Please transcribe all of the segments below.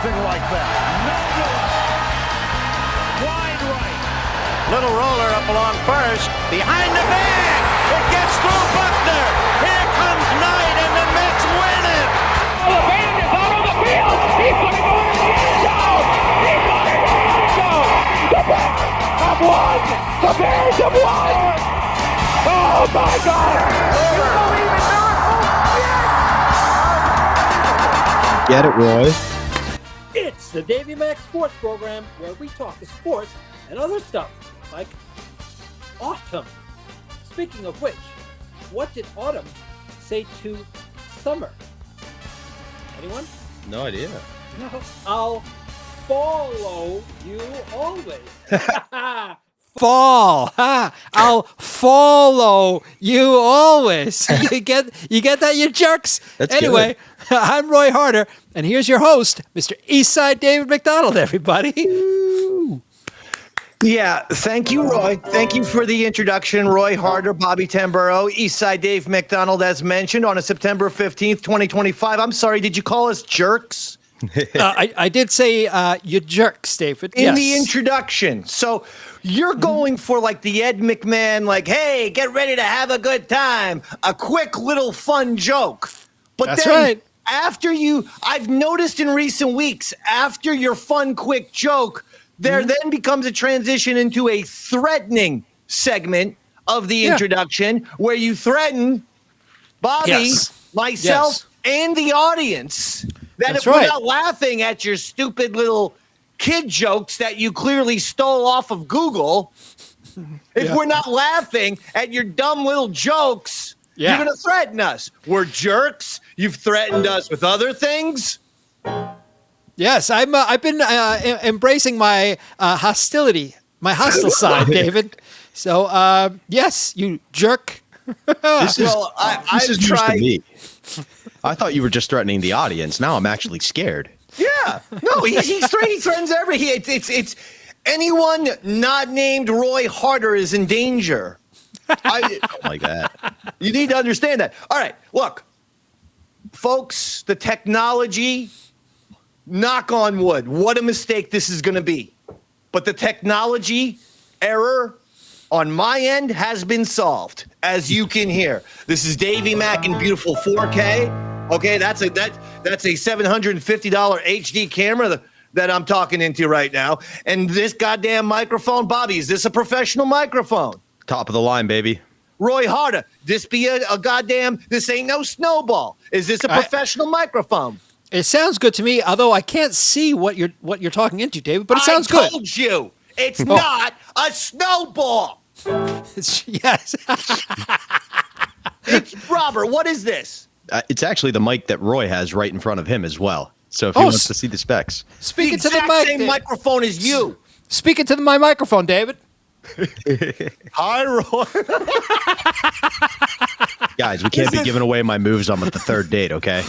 something like that. Wide right. Little roller up along first. Behind the bag. It gets through Buckner. Here comes Knight, and the Mets win it. The band is out on the field. He's going to go in the end zone. He's going to go in the end zone. The Bears have won. The Bears have won. Oh, my God. Do you believe in miracles? Get it, Roy? It's the Davey Mac Sports Program, where we talk to sports and other stuff, like autumn. Speaking of which, what did autumn say to summer? Anyone? No idea. No. I'll follow you always. Fall. Ha! I'll follow you always. You get that, you jerks? That's anyway, I'm Roy Harder, and here's your host, Mr. Eastside David McDonald, everybody. Yeah, thank you, Roy. Thank you for the introduction. Roy Harder, Bobby Tamburo, Eastside Dave McDonald, as mentioned, on a September 15th, 2025. I'm sorry, did you call us jerks? I did say you jerks, David. In the introduction. So you're going for like the Ed McMahon, like, hey, get ready to have a good time. A quick little fun joke. But That's then right. after I've noticed in recent weeks, after your fun, quick joke, there then becomes a transition into a threatening segment of the introduction where you threaten Bobby, myself, and the audience that That's if right. we're not laughing at your stupid little kid jokes that you clearly stole off of Google, if we're not laughing at your dumb little jokes, you're going to threaten us. We're jerks. You've threatened us with other things. Yes, I've been embracing my hostility, my hostile side, David. So, yes, you jerk. This is I've news tried. to me. I thought you were just threatening the audience. Now I'm actually scared. Yeah, no, he threatens it's anyone not named Roy Harder is in danger. Like that. You need to understand that. All right, look, folks, the technology, knock on wood, what a mistake this is going to be. But the technology error on my end has been solved, as you can hear. This is Davey Mac in beautiful 4K. Okay, that's a $750 HD camera that I'm talking into right now. And this goddamn microphone, Bobby, is this a professional microphone? Top of the line, baby. Roy Harder, this ain't no snowball. Is this a professional microphone? It sounds good to me, although I can't see what you're talking into, David, but it sounds good. I told you, it's not a snowball. Yes. It's Robert, what is this? It's actually the mic that Roy has right in front of him as well. So if he wants to see the specs. Speaking The to the exact mic. same microphone as you. Speaking to my microphone, David. Hi, Roy. Guys, we can't be giving away my moves on the third date, okay?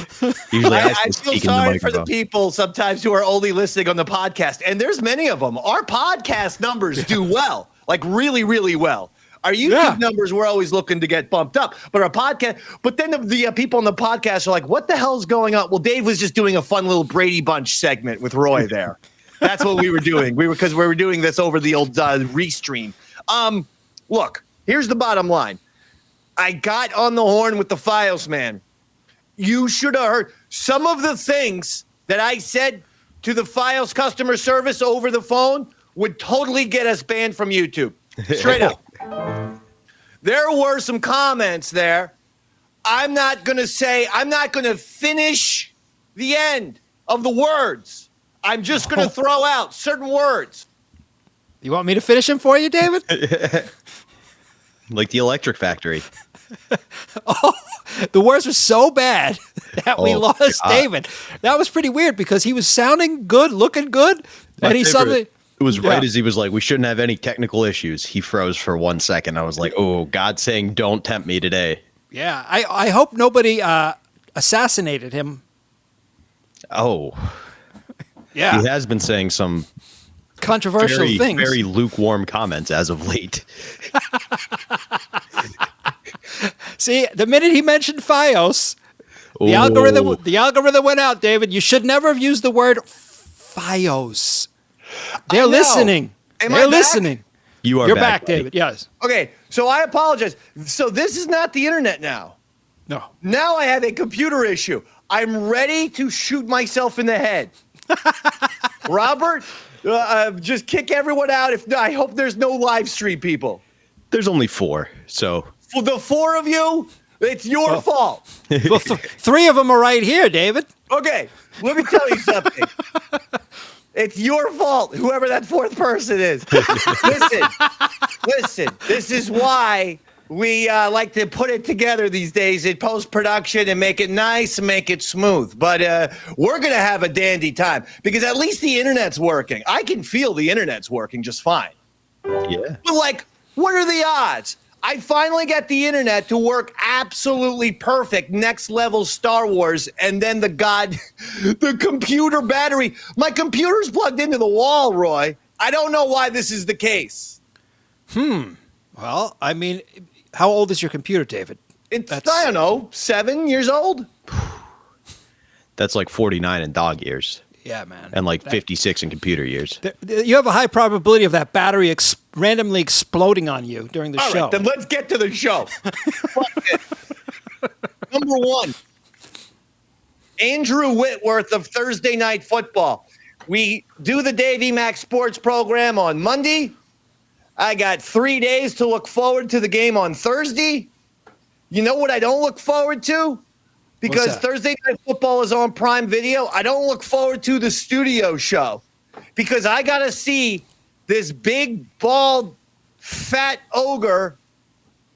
Usually I I feel sorry for the people sometimes who are only listening on the podcast, and there's many of them. Our podcast numbers do well, like really, really well. Our YouTube numbers, we're always looking to get bumped up, but our podcast. But then the people on the podcast are like, "What the hell's going on?" Well, Dave was just doing a fun little Brady Bunch segment with Roy there. That's what we were doing. We were doing this over the old restream. Look, here's the bottom line. I got on the horn with the Files man. You should have heard some of the things that I said to the Files customer service over the phone would totally get us banned from YouTube. Straight up. There were some comments there. I'm not going to finish the end of the words. I'm just going to throw out certain words. You want me to finish him for you, David? Like the Electric Factory. The words were so bad that we lost God. David. That was pretty weird because he was sounding good, looking good, and he suddenly... It was right as he was like, we shouldn't have any technical issues. He froze for 1 second. I was like, oh, God's saying, don't tempt me today. Yeah, I hope nobody assassinated him. Oh. Yeah. He has been saying some Controversial things. very lukewarm comments as of late. See, the minute he mentioned Fios, the algorithm went out, David. You should never have used the word FiOS. They're listening. They're listening. You're back, David. Yes. Okay, so I apologize. So this is not the internet now. No. Now I have a computer issue. I'm ready to shoot myself in the head. Robert, just kick everyone out. I hope there's no live stream people. There's only 4, so. For the 4 of you, it's your fault. Well, 3 of them are right here, David. Okay, let me tell you something. It's your fault, whoever that 4th person is. Listen, this is why we like to put it together these days in post-production and make it nice and make it smooth. But we're going to have a dandy time because at least the internet's working. I can feel the internet's working just fine. Yeah. But, what are the odds? I finally got the internet to work absolutely perfect, next level Star Wars, and then the computer battery. My computer's plugged into the wall, Roy. I don't know why this is the case. Well, I mean, how old is your computer, David? I don't know, 7 years old? That's like 49 in dog years. Yeah, man. And 56 in computer years. You have a high probability of that battery randomly exploding on you during the show. All right, then let's get to the show. Number 1, Andrew Whitworth of Thursday Night Football. We do the Davey Mac Sports Program on Monday. I got 3 days to look forward to the game on Thursday. You know what I don't look forward to? Because Thursday Night Football is on Prime Video. I don't look forward to the studio show because I got to see this big, bald, fat ogre,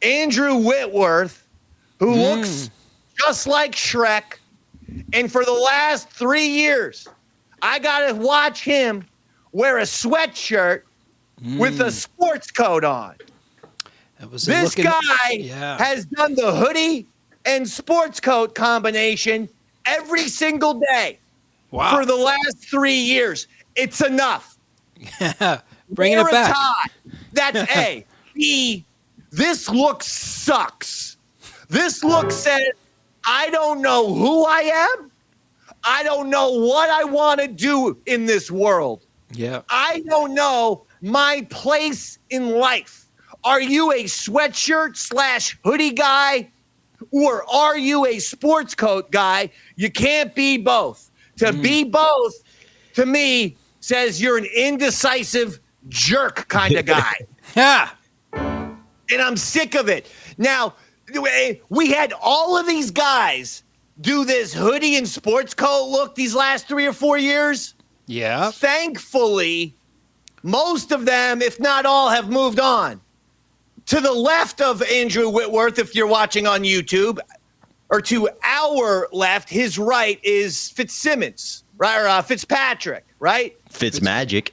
Andrew Whitworth, who looks just like Shrek. And for the last 3 years, I got to watch him wear a sweatshirt with a sports coat on. This guy has done the hoodie and sports coat combination every single day for the last 3 years. It's enough. Bringing it back. That's A. B, this look sucks. This look says, I don't know who I am. I don't know what I want to do in this world. Yeah. I don't know my place in life. Are you a sweatshirt / hoodie guy? Or are you a sports coat guy? You can't be both. To be both, to me, says you're an indecisive jerk kind of guy. Yeah. And I'm sick of it. Now, we had all of these guys do this hoodie and sports coat look these last 3 or 4 years. Yeah. Thankfully, most of them, if not all, have moved on. To the left of Andrew Whitworth, if you're watching on YouTube, or to our left, his right is Fitzsimmons, right? Or Fitzpatrick, right? Fitzmagic.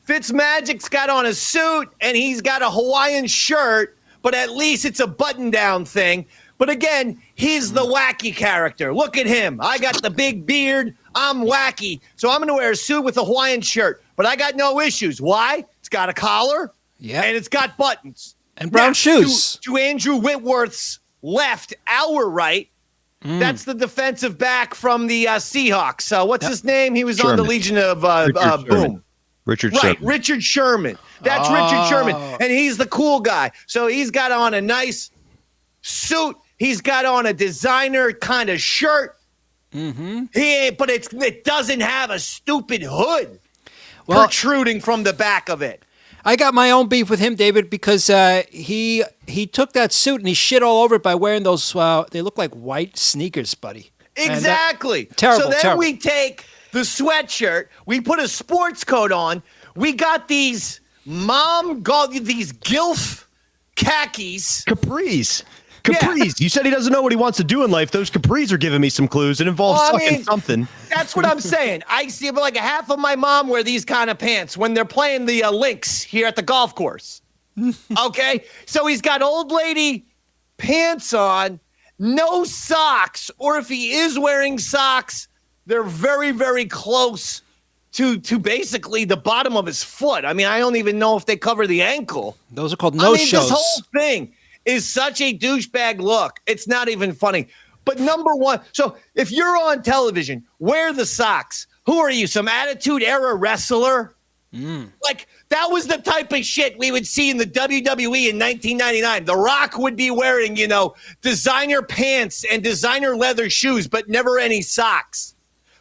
Fitzmagic's got on a suit, and he's got a Hawaiian shirt, but at least it's a button-down thing. But again, he's the wacky character. Look at him. I got the big beard. I'm wacky. So I'm going to wear a suit with a Hawaiian shirt. But I got no issues. Why? It's got a collar, and it's got buttons. And brown shoes. To Andrew Whitworth's left, our right, that's the defensive back from the Seahawks. What's his name? He was on the Legion of Boom. Richard Sherman. Right, Richard Sherman. That's Richard Sherman. And he's the cool guy. So he's got on a nice suit. He's got on a designer kind of shirt. But it doesn't have a stupid hood protruding from the back of it. I got my own beef with him, David, because he took that suit and he shit all over it by wearing those. They look like white sneakers, buddy. Exactly. Terrible. So then we take the sweatshirt, we put a sports coat on. We got these these gilf khakis. Capris. You said he doesn't know what he wants to do in life. Those capris are giving me some clues. It involves something. That's what I'm saying. I see like half of my mom wear these kind of pants when they're playing the links here at the golf course. Okay? So he's got old lady pants on, no socks, or if he is wearing socks, they're very, very close to basically the bottom of his foot. I mean, I don't even know if they cover the ankle. Those are called no-shows. This whole thing is such a douchebag look. It's not even funny. But number one, so if you're on television, wear the socks. Who are you, some Attitude Era wrestler? Like, that was the type of shit we would see in the WWE in 1999. The Rock would be wearing, designer pants and designer leather shoes, but never any socks.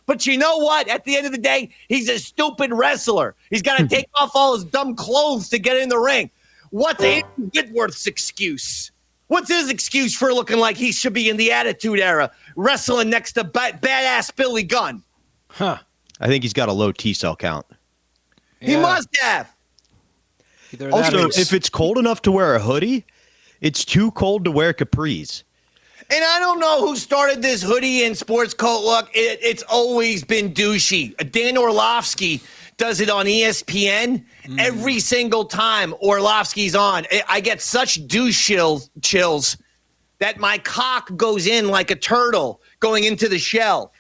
But you know what? At the end of the day, he's a stupid wrestler. He's got to take off all his dumb clothes to get in the ring. What's Andrew Whitworth's excuse? What's his excuse for looking like he should be in the Attitude Era, wrestling next to badass Billy Gunn? I think he's got a low T-cell count. He must have. Also, if it's cold enough to wear a hoodie, it's too cold to wear capris. And I don't know who started this hoodie and sports coat look. It's always been douchey. Dan Orlovsky does it on ESPN every single time Orlovsky's on. I get such douche chills that my cock goes in like a turtle going into the shell.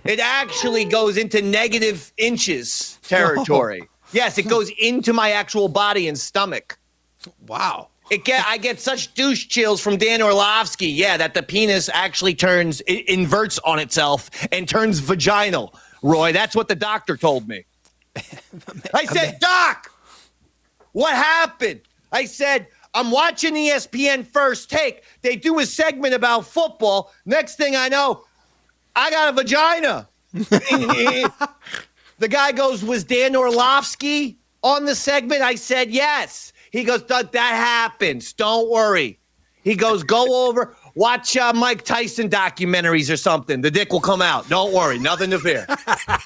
It actually goes into negative inches territory. Yes, it goes into my actual body and stomach. Wow. I get such douche chills from Dan Orlovsky, that the penis actually inverts on itself and turns vaginal. Roy, that's what the doctor told me. I said, Doc, what happened? I said, I'm watching ESPN First Take. They do a segment about football. Next thing I know, I got a vagina. The guy goes, was Dan Orlovsky on the segment? I said, yes. He goes, that happens. Don't worry. He goes, go over, watch Mike Tyson documentaries or something. The dick will come out. Don't worry. Nothing to fear.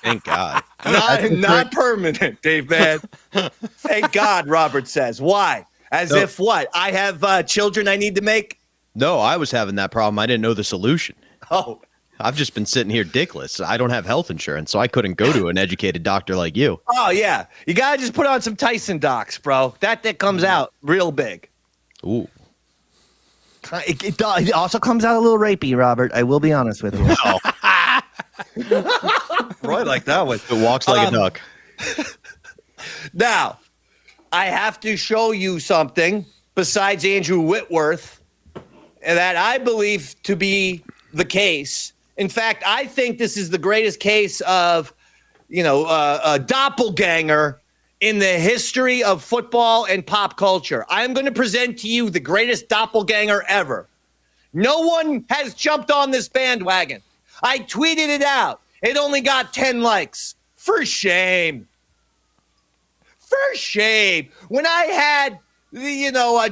Thank God. Not permanent, Dave, man. Thank God, Robert says. Why? As if what? I have children I need to make? No, I was having that problem. I didn't know the solution. Oh. I've just been sitting here dickless. I don't have health insurance, so I couldn't go to an educated doctor like you. Oh, yeah. You got to just put on some Tyson docs, bro. That comes out real big. Ooh. It also comes out a little rapey, Robert. I will be honest with you. No. Roy like that one. It walks like a duck. Now, I have to show you something besides Andrew Whitworth that I believe to be the case. In fact, I think this is the greatest case of, a doppelganger in the history of football and pop culture. I am going to present to you the greatest doppelganger ever. No one has jumped on this bandwagon. I tweeted it out. It only got 10 likes. For shame. For shame. When I had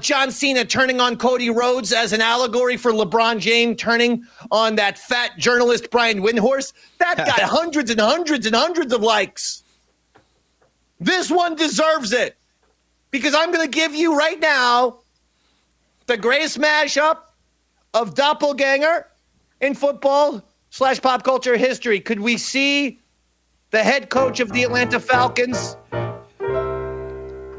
John Cena turning on Cody Rhodes as an allegory for LeBron James turning on that fat journalist Brian Windhorst, that got hundreds and hundreds and hundreds of likes. This one deserves it because I'm going to give you right now the greatest mashup of doppelganger in football / pop culture history. Could we see the head coach of the Atlanta Falcons,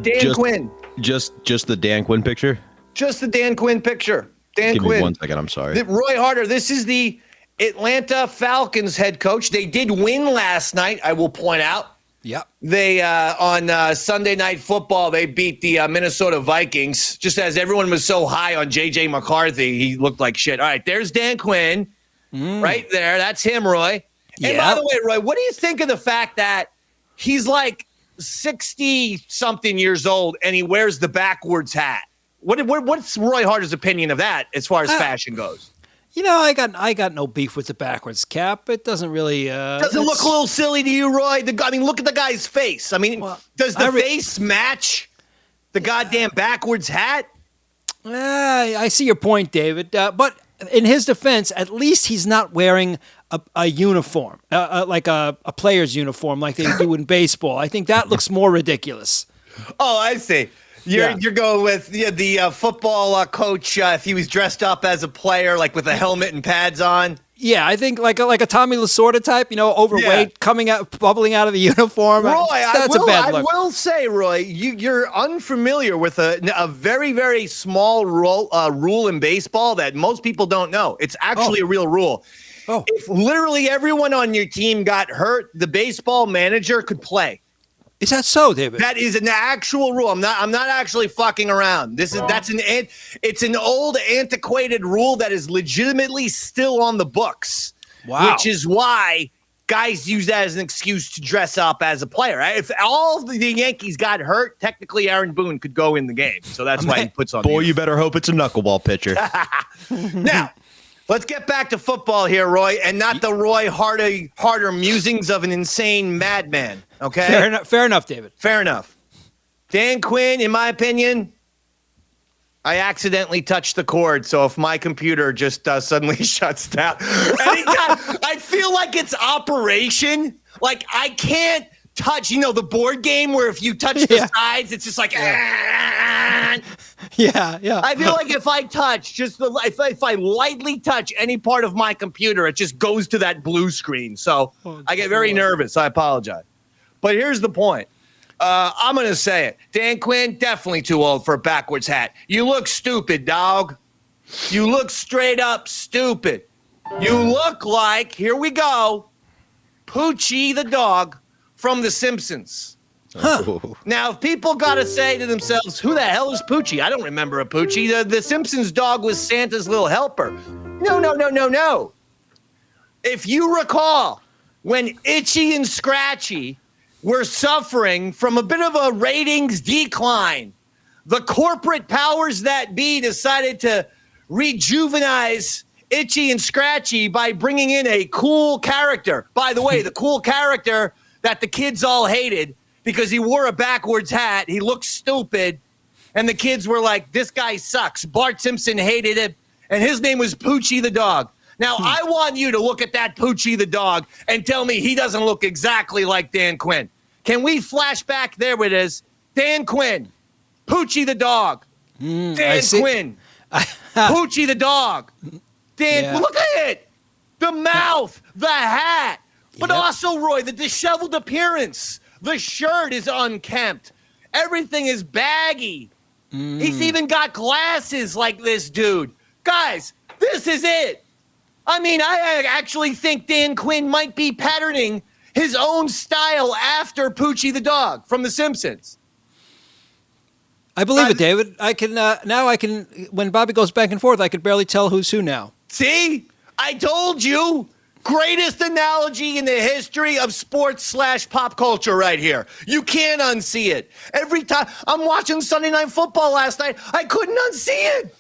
Dan Quinn? Just the Dan Quinn picture? Just the Dan Quinn picture. Dan Give Quinn. me 1 second. I'm sorry. Roy Harder, this is the Atlanta Falcons head coach. They did win last night, I will point out. Yep. They, on Sunday Night Football, they beat the Minnesota Vikings. Just as everyone was so high on J.J. McCarthy, he looked like shit. All right, there's Dan Quinn. Right there. That's him, Roy. And by the way, Roy, what do you think of the fact that he's like 60-something years old and he wears the backwards hat? What's Roy Harder's opinion of that as far as fashion goes? I got no beef with the backwards cap. It doesn't really doesn't look a little silly to you, Roy? Look at the guy's face. I mean, does the face match the goddamn backwards hat? I see your point, David. But in his defense, at least he's not wearing a uniform, like a player's uniform like they do in baseball. I think that looks more ridiculous. Oh, I see. You're going with the football coach if he was dressed up as a player, like with a helmet and pads on. Yeah, I think like a Tommy Lasorda type, overweight, bubbling out of the uniform. Roy, that's a bad look. I will say, Roy, you're unfamiliar with a very, very small rule in baseball that most people don't know. It's actually a real rule. Oh. If literally everyone on your team got hurt, the baseball manager could play. Is that so, David? That is an actual rule. I'm not actually fucking around. It's an old antiquated rule that is legitimately still on the books. Wow. Which is why guys use that as an excuse to dress up as a player. Right? If all the Yankees got hurt, technically Aaron Boone could go in the game. So that's why he puts on. Boy, you better hope it's a knuckleball pitcher. Now, let's get back to football here, Roy, and not the Roy Harder musings of an insane madman. Okay? Fair enough, David. Fair enough. Dan Quinn, in my opinion, I accidentally touched the cord, so if my computer just suddenly shuts down, anytime, I feel like it's operation. Like I can't touch, the board game where if you touch the sides, it's just like, Yeah. I feel like if I touch, if I lightly touch any part of my computer, it just goes to that blue screen. So I get very nervous. I apologize. But here's the point. I'm going to say it. Dan Quinn, definitely too old for a backwards hat. You look stupid, dog. You look straight up stupid. You look like, here we go, Poochie the Dog from The Simpsons. Huh. Now, if people got to say to themselves, who the hell is Poochie? I don't remember a Poochie. The Simpsons dog was Santa's little helper. No. If you recall, when Itchy and Scratchy were suffering from a bit of a ratings decline, the corporate powers that be decided to rejuvenize Itchy and Scratchy by bringing in a cool character. By the way, the cool character that the kids all hated because he wore a backwards hat, he looked stupid, and the kids were like, this guy sucks. Bart Simpson hated him, and his name was Poochie the Dog. Now, I want you to look at that Poochie the Dog and tell me he doesn't look exactly like Dan Quinn. Can we flash back? There it is. Dan Quinn, Poochie the Dog. Dan Quinn, Poochie the Dog. Look at it. The mouth, the hat, but also, Roy, the disheveled appearance. The shirt is unkempt. Everything is baggy. He's even got glasses like this dude. Guys, this is it. I mean, I actually think Dan Quinn might be patterning his own style after Poochie the Dog from The Simpsons. I believe it, David. I can now. When Bobby goes back and forth, I could barely tell who's who now. See, I told you. Greatest analogy in the history of sports / pop culture right here. You can't unsee it. Every time I'm watching Sunday Night Football last night, I couldn't unsee it.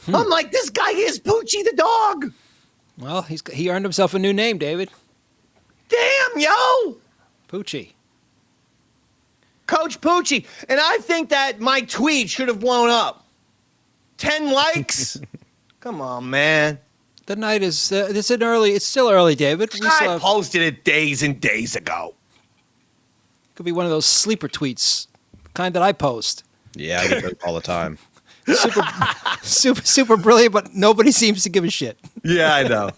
I'm like, this guy is Poochie the Dog. Well, he earned himself a new name, David. Damn, yo. Poochie. Coach Poochie. And I think that my tweet should have blown up. 10 likes? Come on, man. The night is, it's still early, David. I posted it days and days ago. Could be one of those sleeper tweets, the kind that I post. Yeah, I get those all the time. super brilliant, but nobody seems to give a shit. Yeah, I know.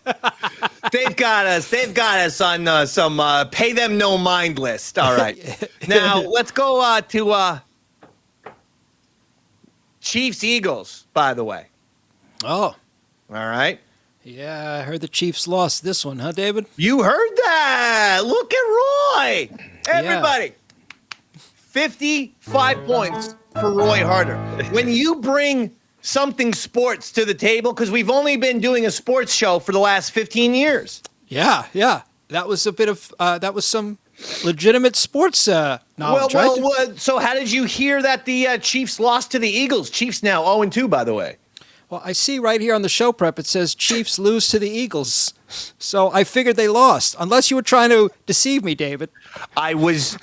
They've got us on some pay them no mind list. All right. Now, let's go to Chiefs-Eagles, by the way. Oh. All right. Yeah, I heard the Chiefs lost this one, huh, David? You heard that. Look at Roy. Everybody. 55 points for Roy Harder. When you bring something sports to the table, because we've only been doing a sports show for the last 15 years. Yeah. That was a bit of, that was some legitimate sports knowledge, right? Well, so how did you hear that the Chiefs lost to the Eagles? Chiefs now 0-2, by the way. Well, I see right here on the show prep, it says Chiefs lose to the Eagles. So I figured they lost, unless you were trying to deceive me, David. I was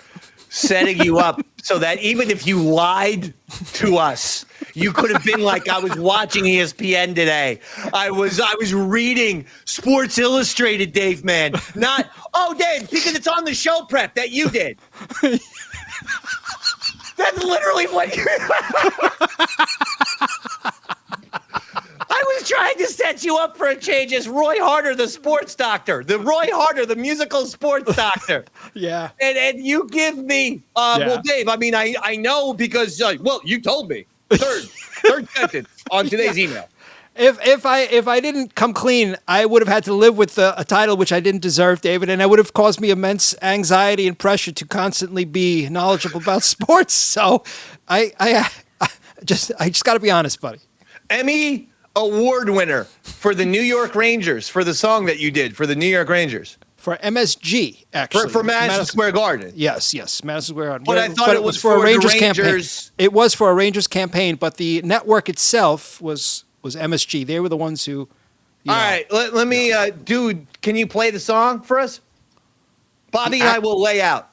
setting you up so that even if you lied to us, you could have been like, I was watching ESPN today. I was reading Sports Illustrated, Dave, man. Not, Dave, because it's on the show prep that you did. That's literally what you're... I was trying to set you up for a change as Roy Harder, the sports doctor. The Roy Harder, the musical sports doctor. Yeah. And you give me, well, Dave, I mean, I know because, you told me. Third sentence on today's email. If I didn't come clean, I would have had to live with a title which I didn't deserve, David, and it would have caused me immense anxiety and pressure to constantly be knowledgeable about sports. So I just got to be honest, buddy. Emmy Award winner for the New York Rangers for the song that you did for the New York Rangers. For MSG, actually. For Madison Square Garden. Yes, Madison Square Garden. But I thought it was for a Rangers the campaign. Rangers. It was for a Rangers campaign, but the network itself was MSG. They were the ones who. All right, let me, dude, can you play the song for us? Bobby and I will lay out.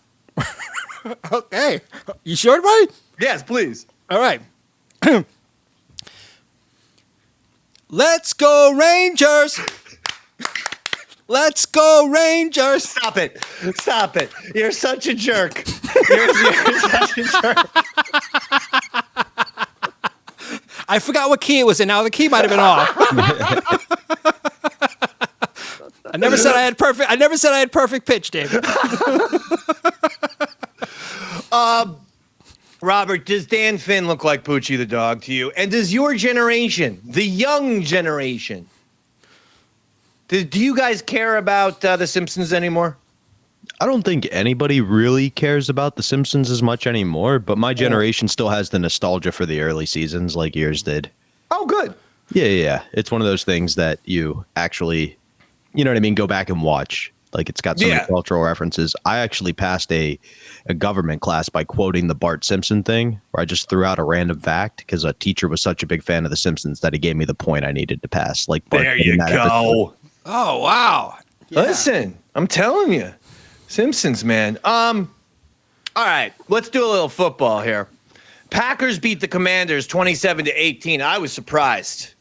Okay. You sure, buddy? Yes, please. All right. Let's go, Rangers! Let's go, Rangers! Stop it. You're such a jerk. You're such a jerk. I forgot what key it was in. Now the key might have been off. I never said I had perfect pitch, David. Robert, does Dan Finn look like Poochie the Dog to you? And does your generation, the young generation, do you guys care about The Simpsons anymore? I don't think anybody really cares about The Simpsons as much anymore, but my generation still has the nostalgia for the early seasons like yours did. Oh, good. Yeah. It's one of those things that you actually, you know what I mean, go back and watch. Like, it's got so many cultural references. I actually passed a government class by quoting the Bart Simpson thing, where I just threw out a random fact because a teacher was such a big fan of The Simpsons that he gave me the point I needed to pass. Like, Bart there you go. Episode. Oh, wow. Yeah. Listen, I'm telling you. Simpsons, man. All right, let's do a little football here. Packers beat the Commanders 27-18. I was surprised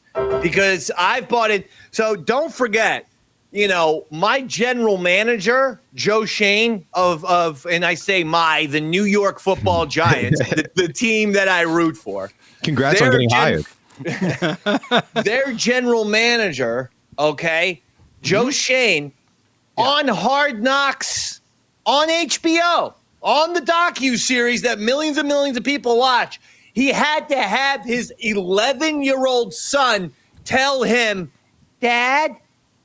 because I've bought it. So don't forget, you know, my general manager, Joe Shane of and I say the New York Football Giants, the team that I root for. Congrats on getting hired. Their general manager, okay, Joe Shane, on Hard Knocks on HBO, on the docu-series that millions and millions of people watch, he had to have his 11-year-old son tell him, Dad,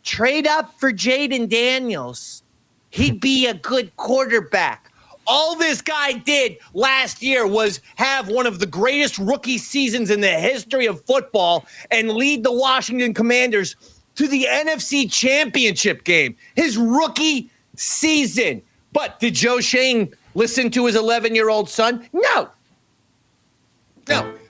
trade up for Jaden Daniels. He'd be a good quarterback. All this guy did last year was have one of the greatest rookie seasons in the history of football and lead the Washington Commanders to the NFC Championship game. His rookie season. But did Joe Shane listen to his 11-year-old son? No,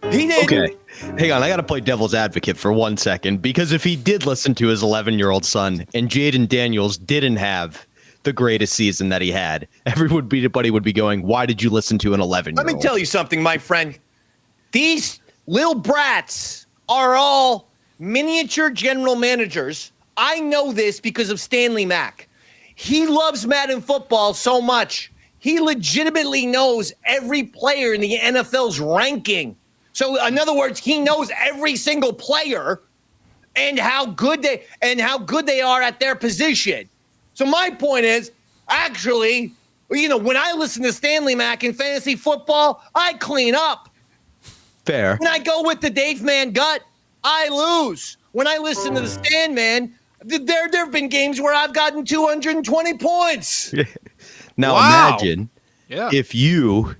he didn't. Okay, hang on. I got to play devil's advocate for 1 second, because if he did listen to his 11-year-old son and Jaden Daniels didn't have the greatest season that he had, everybody would be going, why did you listen to an 11-year-old? Let me tell you something, my friend. These little brats are all miniature general managers. I know this because of Stanley Mack. He loves Madden football so much. He legitimately knows every player in the NFL's ranking. So in other words, he knows every single player and how good they are at their position. So my point is, actually, you know, when I listen to Stanley Mack in fantasy football, I clean up. Fair. When I go with the Dave Man gut, I lose. When I listen to the Stan Man, there have been games where I've gotten 220 points. Now imagine if you,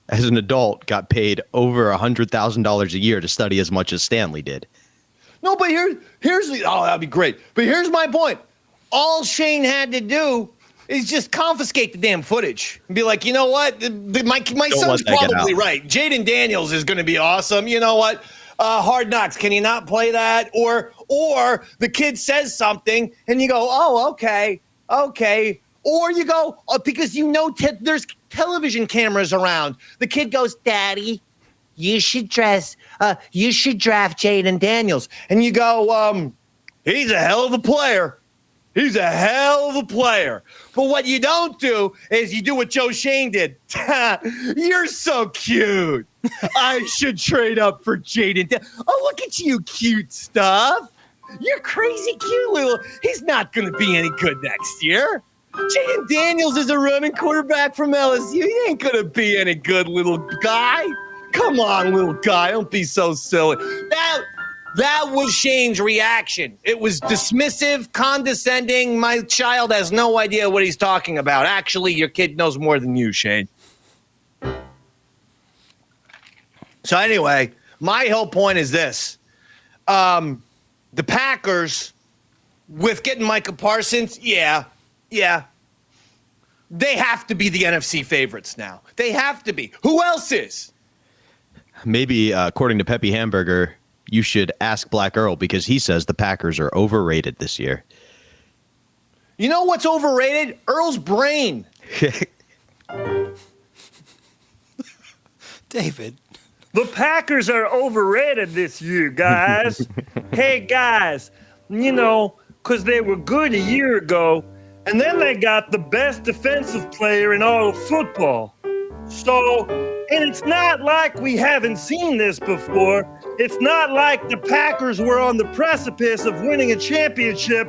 as an adult, got paid over $100,000 a year to study as much as Stanley did. No, but here's that'd be great. But here's my point. All Shane had to do is just confiscate the damn footage and be like, you know what? My son's probably right. Jaden Daniels is going to be awesome. You know what? Hard Knocks, can you not play that? Or the kid says something and you go, oh, okay. Or you go, because you know there's television cameras around. The kid goes, Daddy, you should draft Jaden Daniels. And you go, he's a hell of a player. He's a hell of a player. But what you don't do is you do what Joe Shane did. You're so cute. I should trade up for Jaden. Oh, look at you, cute stuff. You're crazy cute little. He's not going to be any good next year. Jaden Daniels is a running quarterback from LSU. He ain't going to be any good, little guy. Come on, little guy. Don't be so silly. That was Shane's reaction. It was dismissive, condescending. My child has no idea what he's talking about. Actually, your kid knows more than you, Shane. So anyway, my whole point is this. The Packers, with getting Micah Parsons, yeah, Yeah. They have to be the NFC favorites now. They have to be. Who else is? Maybe, according to Peppy Hamburger, you should ask Black Earl because he says the Packers are overrated this year. You know what's overrated? Earl's brain. David. The Packers are overrated this year, guys. Hey, guys, because they were good a year ago, and then they got the best defensive player in all of football. So, and it's not like we haven't seen this before. It's not like the Packers were on the precipice of winning a championship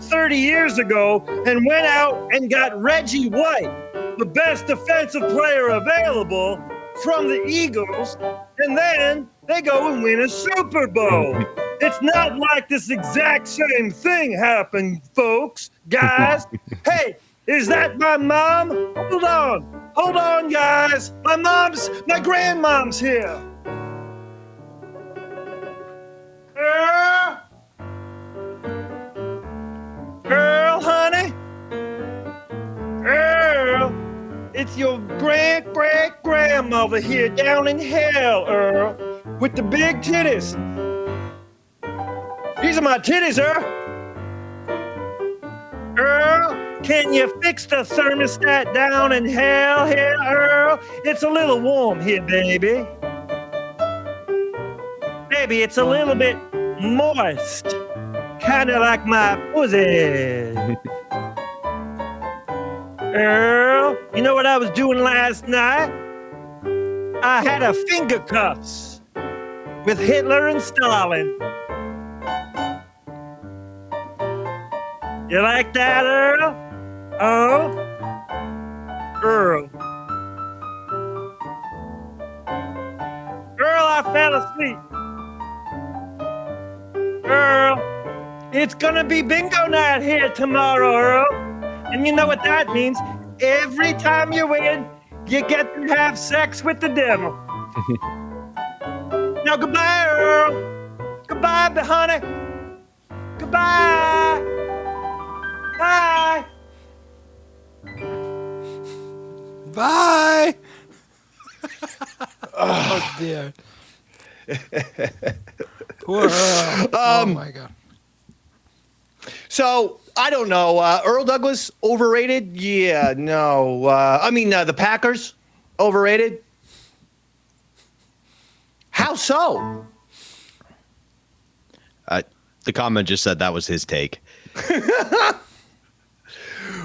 30 years ago and went out and got Reggie White, the best defensive player available from the Eagles, and then they go and win a Super Bowl. It's not like this exact same thing happened, folks, guys. Hey, is that my mom? Hold on, guys. My grandmom's here. Earl, honey? Earl, it's your great-great-grandmother here down in hell, Earl, with the big titties. These are my titties, Earl. Earl, can you fix the thermostat down in hell here, Earl? It's a little warm here, baby. Baby, it's a little bit moist. Kind of like my pussy. Earl, you know what I was doing last night? I had a finger cuffs with Hitler and Stalin. You like that, Earl? Oh? Earl. Earl, I fell asleep. Earl, it's gonna be bingo night here tomorrow, Earl. And you know what that means? Every time you win, you get to have sex with the devil. Now, goodbye, Earl. Goodbye, honey. Goodbye. Bye. Bye. Oh, dear. Poor Earl. Oh, my God. So, I don't know. Earl Douglas, overrated? Yeah, no. The Packers, overrated? How so? The comment just said that was his take.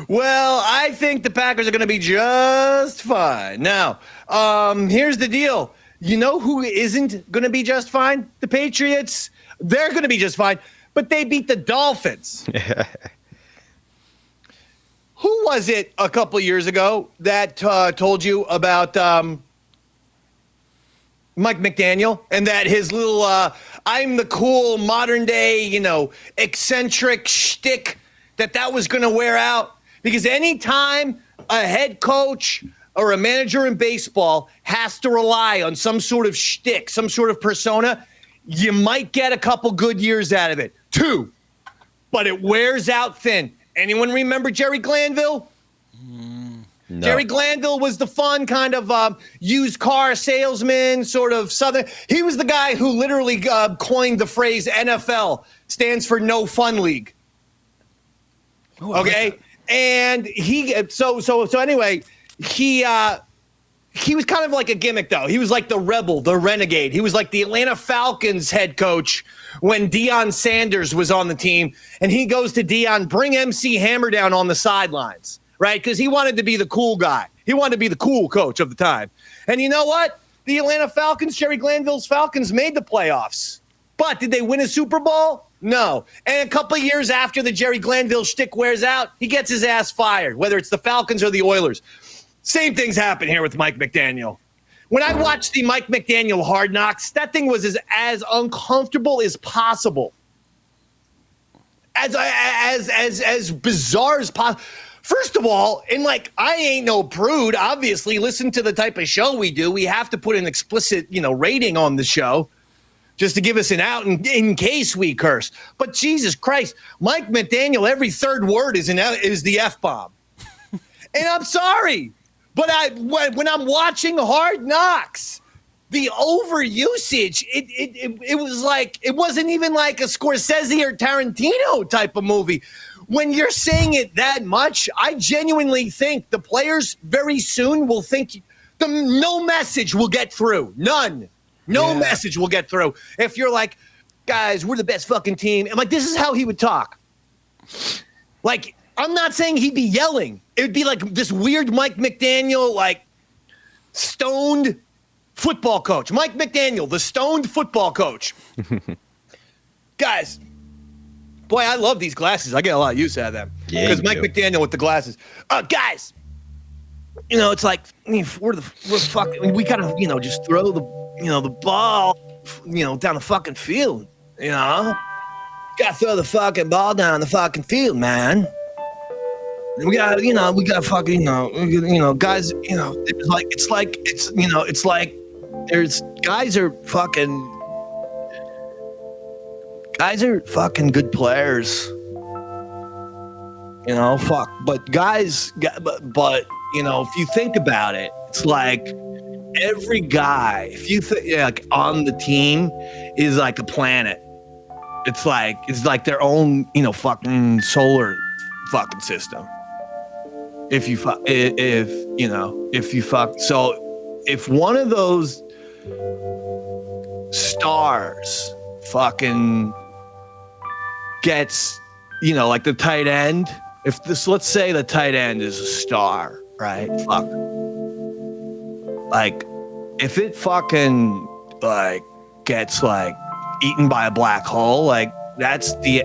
Well, I think the Packers are going to be just fine. Now, here's the deal. You know who isn't going to be just fine? The Patriots. They're going to be just fine, but they beat the Dolphins. Who was it a couple years ago that told you about Mike McDaniel and that his little I'm the cool modern day, eccentric shtick that was going to wear out? Because anytime a head coach or a manager in baseball has to rely on some sort of shtick, some sort of persona, you might get a couple good years out of it. 2, but it wears out thin. Anyone remember Jerry Glanville? No. Jerry Glanville was the fun kind of used car salesman, sort of Southern. He was the guy who literally coined the phrase NFL, stands for No Fun League. Okay? And anyway, he was kind of like a gimmick, though. He was like the rebel, the renegade. He was like the Atlanta Falcons head coach when Deion Sanders was on the team. And he goes to Deion, bring MC Hammer down on the sidelines, right? Because he wanted to be the cool guy. He wanted to be the cool coach of the time. And you know what? The Atlanta Falcons, Jerry Glanville's Falcons, made the playoffs. But did they win a Super Bowl? No. And a couple of years after the Jerry Glanville shtick wears out, he gets his ass fired, whether it's the Falcons or the Oilers. Same things happen here with Mike McDaniel. When I watched the Mike McDaniel Hard Knocks, that thing was as uncomfortable as possible. As bizarre as possible. First of all, and I ain't no prude, obviously, listen to the type of show we do. We have to put an explicit, rating on the show. just to give us an out in case we curse. But Jesus Christ, Mike McDaniel, every third word is the F-bomb. And I'm sorry, but when I'm watching Hard Knocks, the overusage, it was like, it wasn't even like a Scorsese or Tarantino type of movie. When you're saying it that much, I genuinely think the players very soon will think no message will get through. None. No message will get through. If you're like, guys, we're the best fucking team. And like, this is how he would talk. Like, I'm not saying he'd be yelling. It would be like this weird Mike McDaniel, like stoned football coach. Mike McDaniel, the stoned football coach. Guys, boy, I love these glasses. I get a lot of use out of them. Because Mike McDaniel with the glasses. Guys, it's like we're fucking. We gotta, just throw the ball, down the fucking field. Gotta throw the fucking ball down the fucking field, man. We gotta fucking, guys. It's like there's guys are fucking good players. But guys, but if you think about it, it's like every guy, if you think like on the team is like a planet. It's like their own, fucking solar fucking system. If you fuck, so if one of those stars fucking gets, like the tight end, let's say the tight end is a star, right? Fuck. Like, if it fucking like gets like eaten by a black hole, like that's the,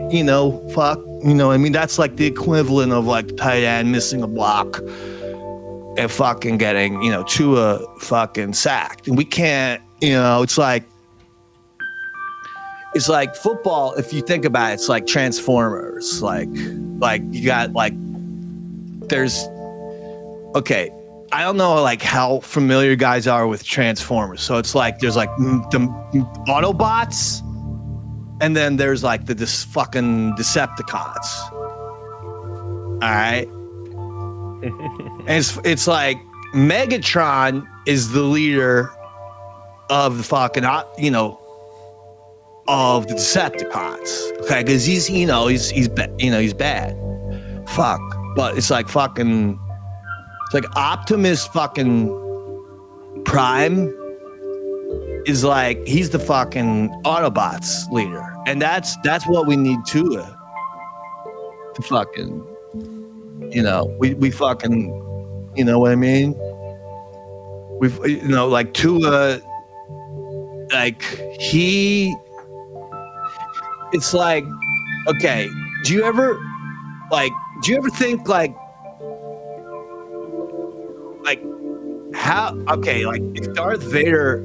that's like the equivalent of like tight end missing a block and fucking getting, Tua fucking sacked. And we can't, it's like football. If you think about it, it's like Transformers. Like you got okay. I don't know like how familiar you guys are with Transformers. So it's like there's like the Autobots, and then there's like this fucking Decepticons. All right. And it's like Megatron is the leader of the fucking of the Decepticons. Okay, because he's bad. Fuck. But it's like fucking. It's like Optimus fucking Prime is like, he's the fucking Autobots leader. And that's what we need to fucking, we fucking, you know what I mean? We've, like Tua, like it's like, okay, do you ever think like how, okay, like if Darth Vader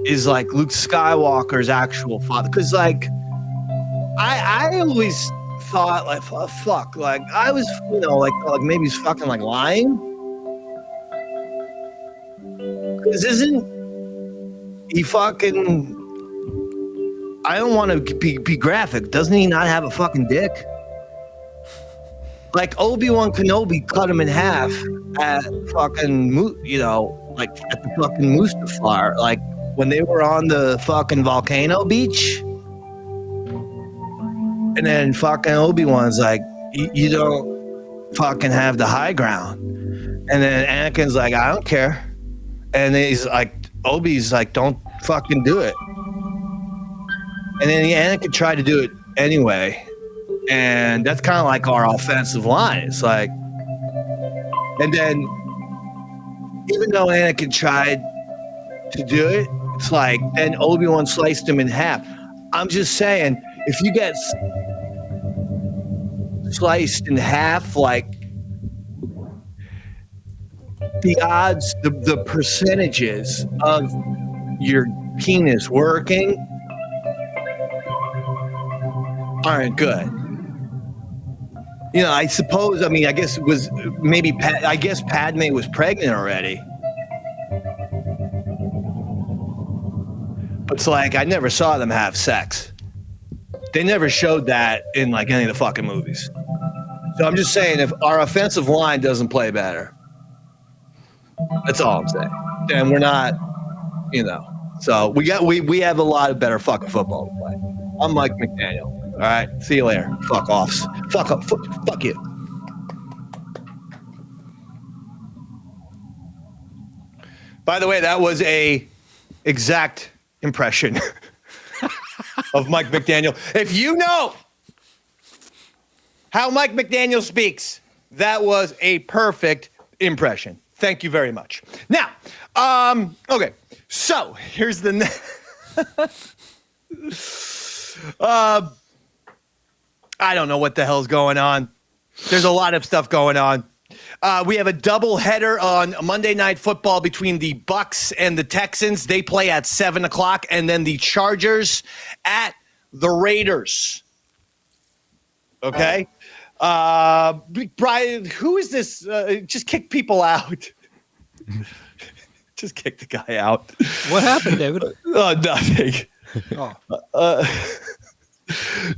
is like Luke Skywalker's actual father, because like I always thought like, oh, fuck, like I was, like maybe he's fucking like lying, because isn't he fucking, I don't want to be graphic, doesn't he not have a fucking dick? Like Obi-Wan Kenobi cut him in half at fucking, like at the fucking Mustafar, like when they were on the fucking volcano beach. And then fucking Obi-Wan's like, you don't fucking have the high ground. And then Anakin's like, I don't care. And then he's like, Obi's like, don't fucking do it. And then Anakin tried to do it anyway. And that's kind of like our offensive line. It's like, and then even though Anakin tried to do it, it's like, then Obi-Wan sliced him in half. I'm just saying, if you get sliced in half, like the odds, the percentages of your penis working aren't good. I suppose, I guess it was maybe, I guess Padme was pregnant already. it's like I never saw them have sex. They never showed that in like any of the fucking movies. So I'm just saying, if our offensive line doesn't play better, that's all I'm saying. And we're not, So we have a lot of better fucking football to play. I'm Mike McDaniel. All right, see you later. Fuck offs. Fuck up. Fuck you. By the way, that was a exact impression of Mike McDaniel. If you know how Mike McDaniel speaks, that was a perfect impression. Thank you very much. Now, okay, so here's the I don't know what the hell's going on. There's a lot of stuff going on. We have a doubleheader on Monday Night Football between the Bucs and the Texans. They play at 7 o'clock, and then the Chargers at the Raiders. Okay? Brian, who is this? Just kick people out. Just kick the guy out. What happened, David? Nothing.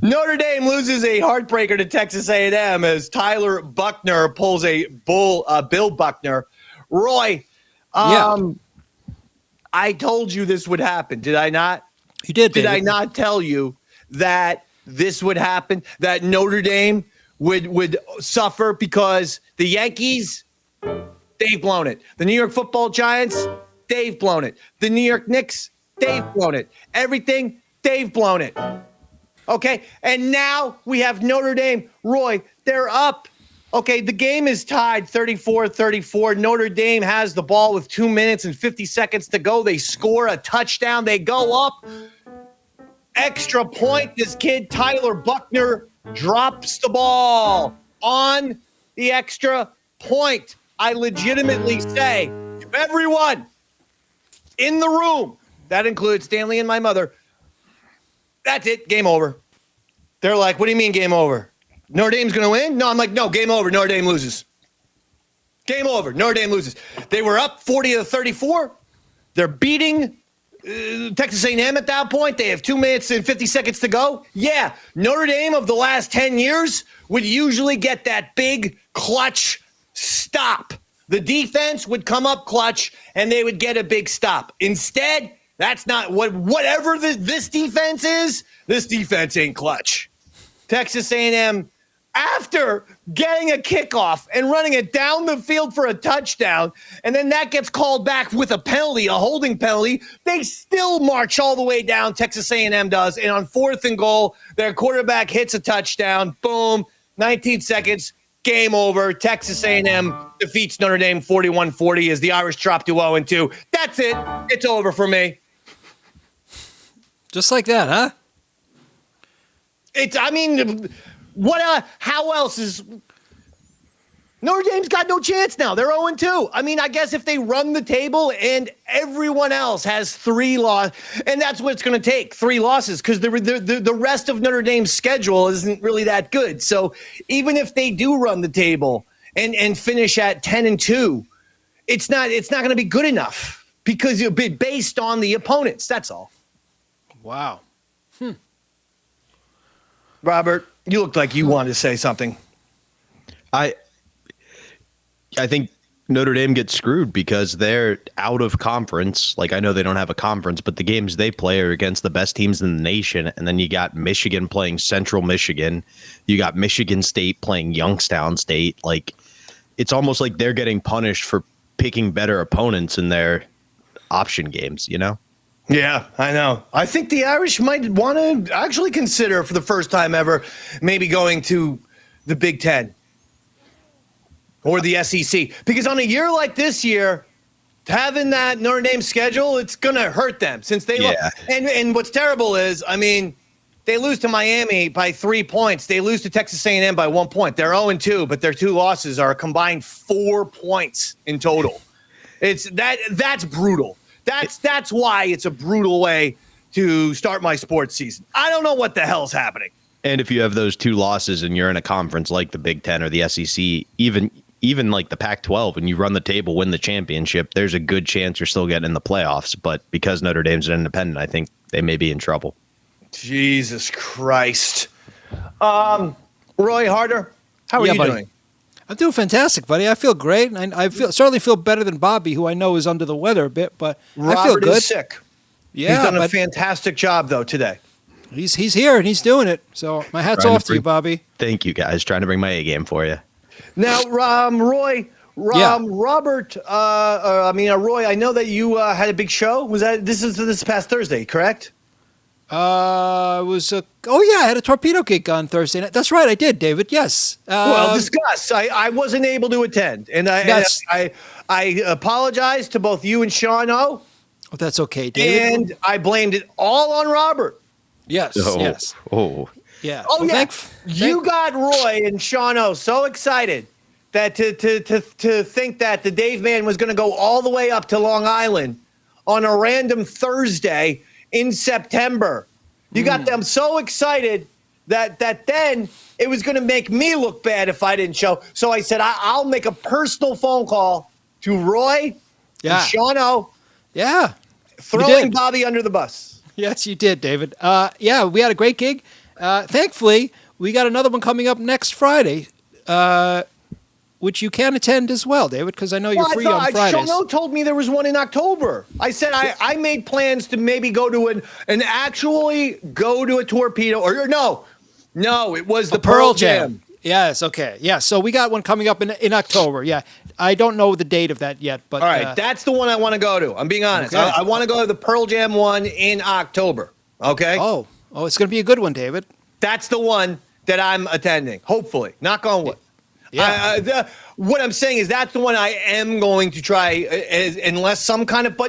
Notre Dame loses a heartbreaker to Texas A&M as Tyler Buckner pulls a Bill Buckner. Roy, I told you this would happen. Did I not? You did, Did David. I not tell you that this would happen, that Notre Dame would suffer because the Yankees, they've blown it. The New York Football Giants, they've blown it. The New York Knicks, they've blown it. Everything, they've blown it. Okay, and now we have Notre Dame. Roy, they're up. Okay, the game is tied 34-34. Notre Dame has the ball with 2 minutes and 50 seconds to go. They score a touchdown. They go up. Extra point. This kid, Tyler Buckner, drops the ball on the extra point. I legitimately say, everyone in the room, that includes Stanley and my mother, that's it. Game over. They're like, what do you mean game over? Notre Dame's going to win? No, I'm like, no, game over. Notre Dame loses. Game over. Notre Dame loses. They were up 40-34. They're beating Texas A&M at that point. They have 2 minutes and 50 seconds to go. Yeah, Notre Dame of the last 10 years would usually get that big clutch stop. The defense would come up clutch, and they would get a big stop. Instead, that's not whatever this defense is. This defense ain't clutch. Texas A&M, after getting a kickoff and running it down the field for a touchdown, and then that gets called back with a penalty, a holding penalty, they still march all the way down. Texas A&M does, and on 4th and goal, their quarterback hits a touchdown. Boom, 19 seconds, game over. Texas A&M defeats Notre Dame 41-40 as the Irish drop to 0-2. That's it. It's over for me. Just like that, huh? How else is Notre Dame's got no chance now. They're 0-2. I mean, I guess if they run the table and everyone else has 3 losses, and that's what it's going to take, 3 losses, because the rest of Notre Dame's schedule isn't really that good. So even if they do run the table and finish at 10-2, it's not going to be good enough because it'll be based on the opponents. That's all. Wow. Robert, you looked like you wanted to say something. I think Notre Dame gets screwed because they're out of conference. Like, I know they don't have a conference, but the games they play are against the best teams in the nation. And then you got Michigan playing Central Michigan. You got Michigan State playing Youngstown State. Like, it's almost like they're getting punished for picking better opponents in their option games, you know? Yeah, I know. I think the Irish might want to actually consider for the first time ever maybe going to the Big Ten or the SEC. Because on a year like this year, having that Notre Dame schedule, it's going to hurt them since they look. And what's terrible is, I mean, they lose to Miami by 3 points. They lose to Texas A&M by 1 point. They're 0-2, but their 2 losses are a combined 4 points in total. That's brutal. That's why it's a brutal way to start my sports season. I don't know what the hell's happening. And if you have those 2 losses and you're in a conference like the Big Ten or the SEC, even even like the Pac-12, when you run the table, win the championship, there's a good chance you're still getting in the playoffs. But because Notre Dame's an independent, I think they may be in trouble. Jesus Christ. Roy Harder, how are you buddy. doing? I'm doing fantastic, buddy. I feel great. I certainly feel better than Bobby, who I know is under the weather a bit, but I feel Robert good. is sick. Yeah, he's done a fantastic job, though, today. He's here and he's doing it. So my hat's off to you, Bobby. Thank you, guys. Trying to bring my A game for you. Now, Roy, Robert, Roy, I know that you had a big show. Was that this past Thursday, correct? I had a torpedo gig on Thursday night. That's right, I did, David. Yes. Well, discuss. I wasn't able to attend, and I apologize to both you and Sean O. Oh, that's okay, David. And I blamed it all on Robert. Yes. Yes. Oh. Yeah. Oh, yeah. You got Roy and Sean O so excited that to think that the Dave Man was going to go all the way up to Long Island on a random Thursday in September. You got them so excited that then it was going to make me look bad if I didn't show. So I said, I'll make a personal phone call to Roy and Sean O. Yeah. Throwing Bobby under the bus. Yes, you did, David. We had a great gig. Thankfully, we got another one coming up next Friday, which you can attend as well, David, because I know you're free on Fridays. Sean O told me there was one in October. I said I made plans to maybe go to a torpedo or no, it was the Pearl Jam. Yes, okay. Yeah, so we got one coming up in October. Yeah, I don't know the date of that yet. But all right, that's the one I want to go to. I'm being honest. Okay. I want to go to the Pearl Jam one in October. Okay? Oh, it's going to be a good one, David. That's the one that I'm attending, hopefully. Knock on wood. Yeah. What I'm saying is that's the one I am going to try, unless some kind of,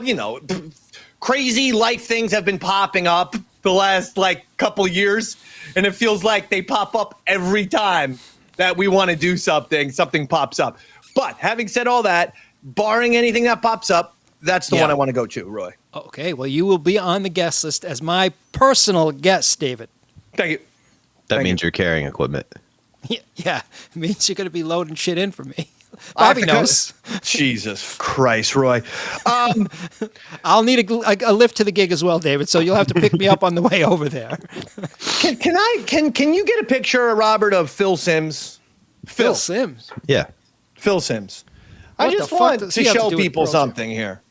crazy life things have been popping up the last couple years, and it feels like they pop up every time that we want to do something pops up. But having said all that, barring anything that pops up, that's the one I want to go to, Roy. Okay, well, you will be on the guest list as my personal guest, David. Thank you. That means you're carrying equipment. Yeah, it means you're going to be loading shit in for me. Bobby knows. Jesus Christ, Roy. I'll need a lift to the gig as well, David, so you'll have to pick me up on the way over there. Can you get a picture, Robert, of Phil Simms? Phil Simms? Yeah. Phil Simms. I just want to show people something here.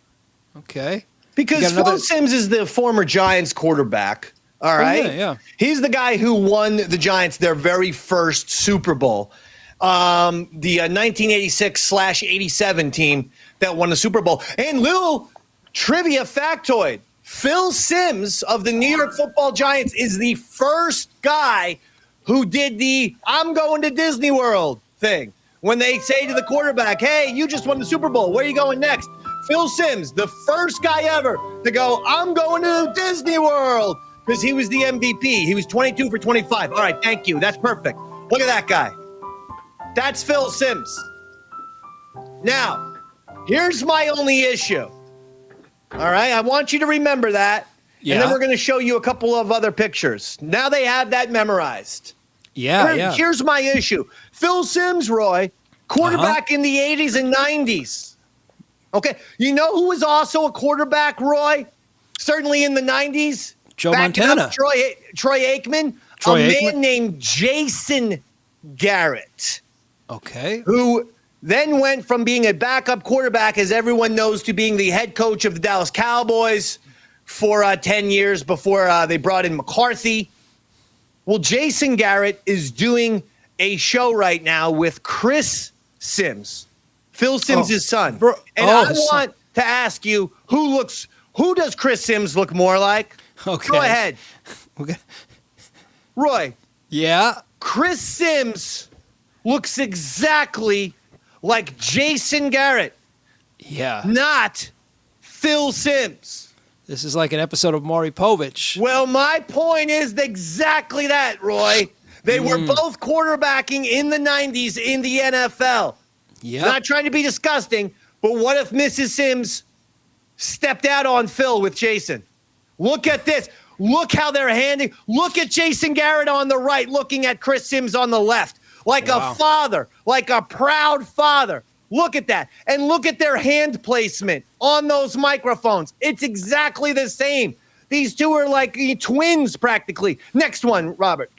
Okay. Because Phil Simms is the former Giants quarterback. All right. Yeah. He's the guy who won the Giants their very first Super Bowl. The 1986/87 team that won the Super Bowl. And little trivia factoid, Phil Simms of the New York Football Giants is the first guy who did the I'm going to Disney World thing. When they say to the quarterback, hey, you just won the Super Bowl. Where are you going next? Phil Simms, the first guy ever to go, I'm going to Disney World. Because he was the MVP. He was 22 for 25. All right, thank you. That's perfect. Look at that guy. That's Phil Simms. Now, here's my only issue. All right, I want you to remember that. Yeah. And then we're going to show you a couple of other pictures. Now they have that memorized. Yeah. Here's my issue. Phil Simms, Roy, quarterback in the 80s and 90s. Okay, you know who was also a quarterback, Roy? Certainly in the 90s? Joe Montana. Troy Aikman. Man named Jason Garrett. Okay. Who then went from being a backup quarterback, as everyone knows, to being the head coach of the Dallas Cowboys for 10 years before they brought in McCarthy. Well, Jason Garrett is doing a show right now with Chris Simms, Phil Simms' son. I want to ask you, who does Chris Simms look more like? Okay. Go ahead. Okay. Roy. Yeah. Chris Simms looks exactly like Jason Garrett. Yeah. Not Phil Simms. This is like an episode of Maury Povich. Well, my point is exactly that, Roy. They were both quarterbacking in the 90s in the NFL. Yeah. Not trying to be disgusting, but what if Mrs. Simms stepped out on Phil with Jason? Look at this. Look how they're handing. Look at Jason Garrett on the right, looking at Chris Simms on the left. like a father, like a proud father. Look at that. And look at their hand placement on those microphones. It's exactly the same. These two are like twins practically. Next one, Robert.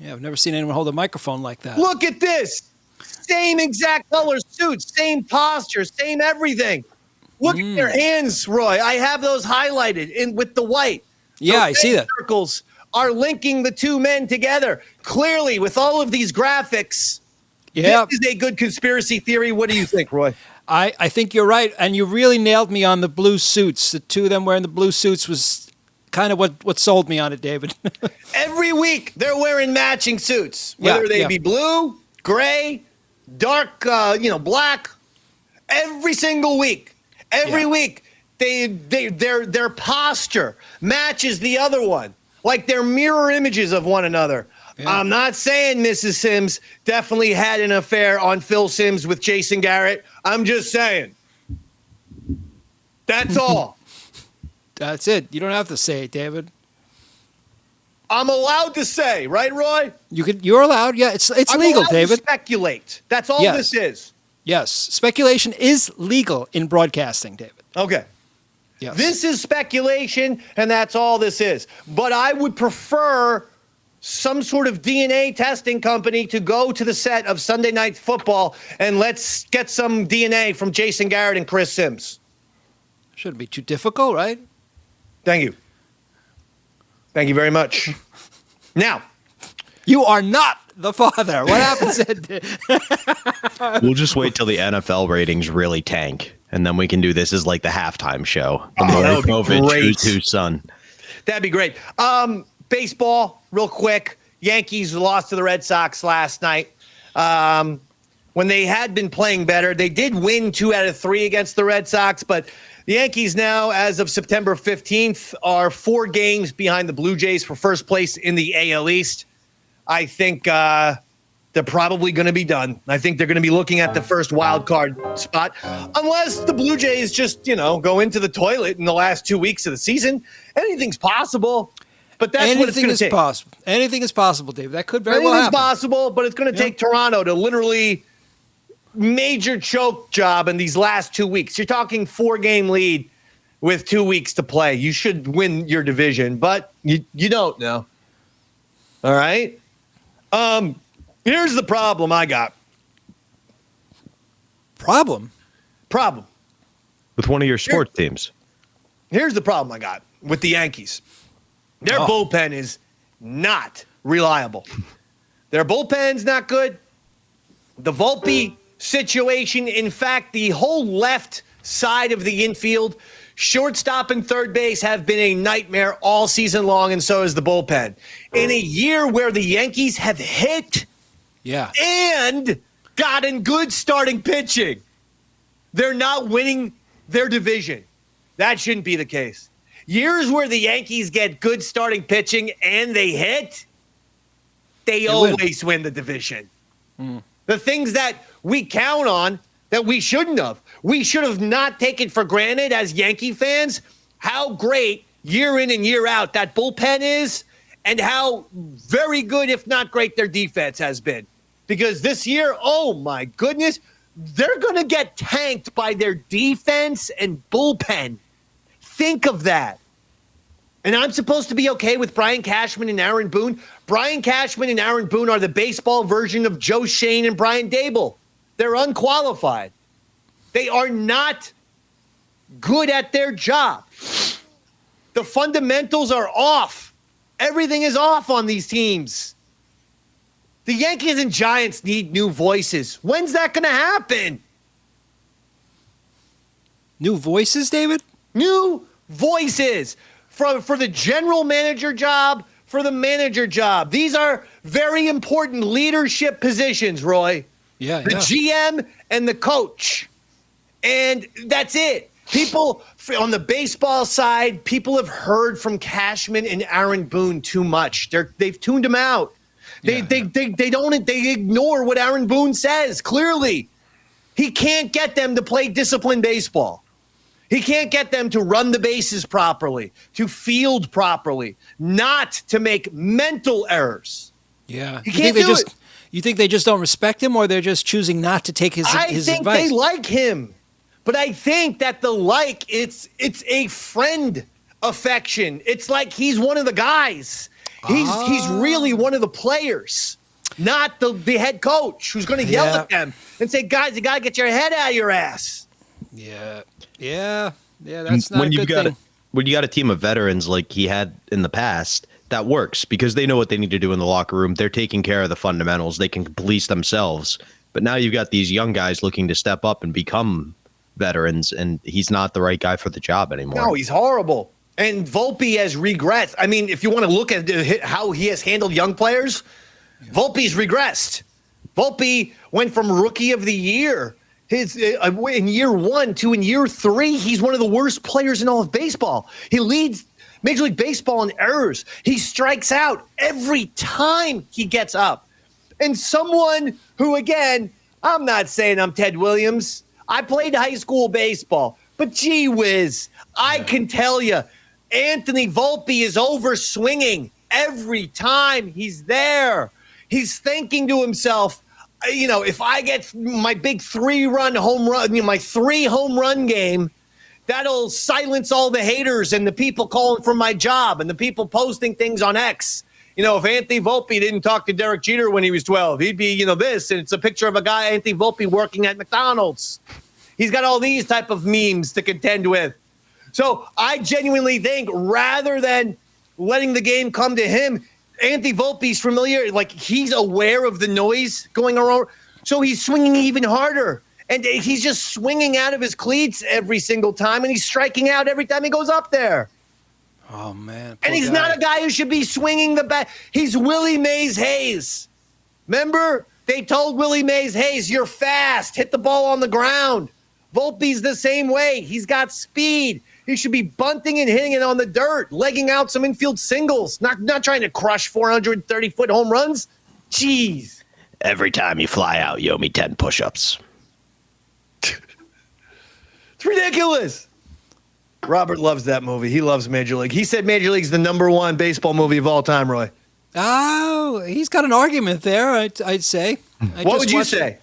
Yeah, I've never seen anyone hold a microphone like that. Look at this. Same exact color suits, same posture, same everything. Look at their hands, Roy. I have those highlighted in with the white. Yeah, I see that. Circles are linking the two men together. Clearly, with all of these graphics, this is a good conspiracy theory. What do you think, Roy? I think you're right, and you really nailed me on the blue suits. The two of them wearing the blue suits was kind of what sold me on it, David. Every week, they're wearing matching suits, whether they be blue, gray, dark, black. Every single week. Every week, their posture matches the other one, like they're mirror images of one another. Yeah. I'm not saying Mrs. Simms definitely had an affair on Phil Simms with Jason Garrett. I'm just saying. That's all. That's it. You don't have to say it, David. I'm allowed to say, right, Roy? You're allowed. Yeah, it's I'm legal, allowed David. To speculate. That's all this is. Yes, speculation is legal in broadcasting, David. Okay. Yes. This is speculation, and that's all this is. But I would prefer some sort of DNA testing company to go to the set of Sunday Night Football and let's get some DNA from Jason Garrett and Chris Simms. Shouldn't be too difficult, right? Thank you. Thank you very much. Now, you are not the father. What happens? We'll just wait till the NFL ratings really tank, and then we can do this as like the halftime show. The Moravovich who's son. That'd be great. Baseball, real quick. Yankees lost to the Red Sox last night. When they had been playing better, they did win 2 out of 3 against the Red Sox, but the Yankees now, as of September 15th, are 4 games behind the Blue Jays for first place in the AL East. I think they're probably going to be done. I think they're going to be looking at the first wild card spot, unless the Blue Jays just, go into the toilet in the last 2 weeks of the season. Anything's possible, but that's what it's going to take. Possible. Anything is possible, Dave. That could very well happen. Anything's possible, but it's going to take Toronto to literally major choke job in these last 2 weeks. You're talking 4-game lead with 2 weeks to play. You should win your division, but you don't know. All right? Here's the problem I got. Problem? With one of your sports teams. Here's the problem I got with the Yankees. Their bullpen is not reliable. Their bullpen's not good. The Volpe situation, in fact, the whole left side of the infield, shortstop and third base have been a nightmare all season long, and so is the bullpen. In a year where the Yankees have hit and gotten good starting pitching, they're not winning their division. That shouldn't be the case. Years where the Yankees get good starting pitching and they hit, they always win the division. The things that we count on that we shouldn't have. We should have not taken for granted as Yankee fans how great year in and year out that bullpen is and how very good, if not great, their defense has been. Because this year, oh my goodness, they're going to get tanked by their defense and bullpen. Think of that. And I'm supposed to be okay with Brian Cashman and Aaron Boone. Brian Cashman and Aaron Boone are the baseball version of Joe Shane and Brian Dable. They're unqualified. They are not good at their job. The fundamentals are off. Everything is off on these teams. The Yankees and Giants need new voices. When's that going to happen? New voices, David? New voices for the general manager job, for the manager job. These are very important leadership positions, Roy. Yeah, the GM and the coach. And that's it. People on the baseball side, people have heard from Cashman and Aaron Boone too much. They've tuned him out. They ignore what Aaron Boone says. Clearly, he can't get them to play disciplined baseball. He can't get them to run the bases properly, to field properly, not to make mental errors. Yeah. He can't do it. You think they just don't respect him, or they're just choosing not to take his I advice? think they like him, but I think that it's a friend affection. It's like he's one of the guys. He's really one of the players, not the head coach who's going to yell at them and say, "Guys, you got to get your head out of your ass." Yeah. That's not a good thing. When you got a team of veterans like he had in the past, that works because they know what they need to do in the locker room. They're taking care of the fundamentals. They can police themselves. But now you've got these young guys looking to step up and become veterans, and he's not the right guy for the job anymore. No, he's horrible. And Volpe has regressed. I mean, if you want to look at how he has handled young players, Volpe's regressed. Volpe went from rookie of the year in year 1 to in year 3, he's one of the worst players in all of baseball. He leads Major League Baseball in errors. He strikes out every time he gets up. And someone who, again, I'm not saying I'm Ted Williams. I played high school baseball. But gee whiz, I can tell you, Anthony Volpe is overswinging every time he's there. He's thinking to himself, if I get my big 3-run home run, my 3 home run game, that'll silence all the haters and the people calling for my job and the people posting things on X. If Anthony Volpe didn't talk to Derek Jeter when he was 12, he'd be, this, and it's a picture of a guy, Anthony Volpe, working at McDonald's. He's got all these type of memes to contend with. So I genuinely think rather than letting the game come to him, Anthony Volpe's familiar, like he's aware of the noise going around. So he's swinging even harder. And he's just swinging out of his cleats every single time, and he's striking out every time he goes up there. Oh, man. And he's not a guy who should be swinging the bat. He's Willie Mays Hayes. Remember? They told Willie Mays Hayes, you're fast. Hit the ball on the ground. Volpe's the same way. He's got speed. He should be bunting and hitting it on the dirt, legging out some infield singles, not trying to crush 430-foot home runs. Jeez. Every time you fly out, you owe me 10 push-ups. It's ridiculous. Robert loves that movie. He loves Major League. He said Major League's the #1 baseball movie of all time, Roy. Oh, he's got an argument there, I'd say. What would you say?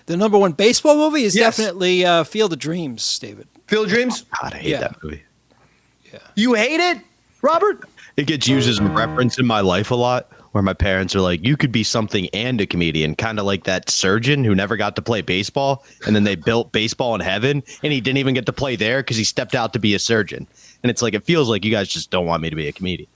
The #1 baseball movie is definitely Field of Dreams, David. Field of Dreams? God, I hate that movie. Yeah. You hate it, Robert? It gets used as a reference in my life a lot, where my parents are like, you could be something and a comedian, kind of like that surgeon who never got to play baseball, and then they built baseball in heaven, and he didn't even get to play there because he stepped out to be a surgeon. And it's like, it feels like you guys just don't want me to be a comedian.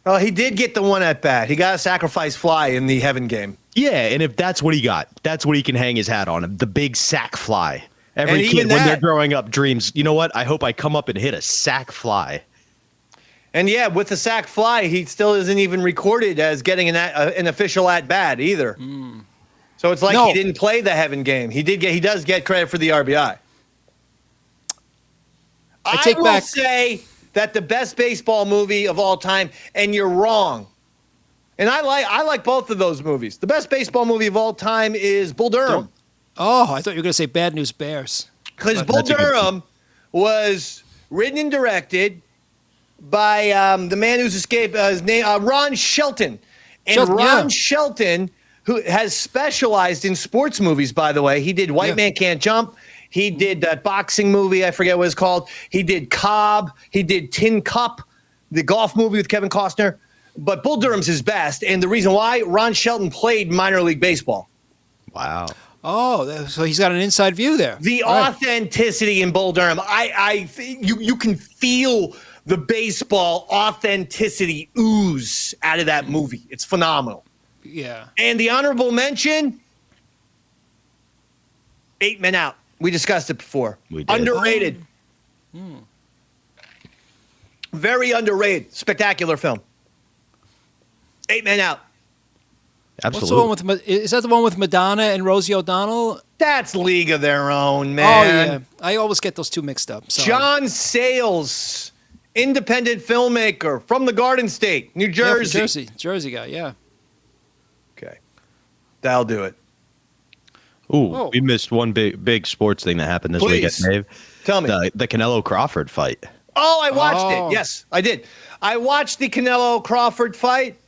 Well, he did get the one at bat. He got a sacrifice fly in the heaven game. Yeah, and if that's what he got, that's what he can hang his hat on, the big sack fly. Every kid, when they're growing up, dreams, you know what? I hope I come up and hit a sack fly. And yeah, with the sack fly, he still isn't even recorded as getting an official at bat either. So it's like he didn't play the heaven game. He does get credit for the RBI. I will say that the best baseball movie of all time, and you're wrong. And I like both of those movies. The best baseball movie of all time is Bull Durham. Oh, I thought you were going to say Bad News Bears. Because Bull Durham was written and directed by the man who's escaped, his name, Ron Shelton. And Ron Shelton, who has specialized in sports movies, by the way. He did White Man Can't Jump. He did that boxing movie. I forget what it's called. He did Cobb. He did Tin Cup, the golf movie with Kevin Costner. But Bull Durham's his best. And the reason why, Ron Shelton played minor league baseball. Wow. Oh, so he's got an inside view there. The authenticity in Bull Durham. You can feel the baseball authenticity ooze out of that movie. It's phenomenal. Yeah. And the honorable mention, 8 Men Out. We discussed it before. We did. Underrated. Very underrated. Spectacular film. 8 Men Out. Absolutely. What's the one with? Is that the one with Madonna and Rosie O'Donnell? That's League of Their Own, man. Oh yeah, I always get those two mixed up. Sorry. John Sayles, independent filmmaker from the Garden State, New Jersey. Yeah, Jersey guy. Yeah. Okay, that'll do it. Ooh, we missed one big sports thing that happened this weekend, Dave. Tell me. The Canelo Crawford fight. Oh, I watched it. Yes, I did. I watched the Canelo Crawford fight.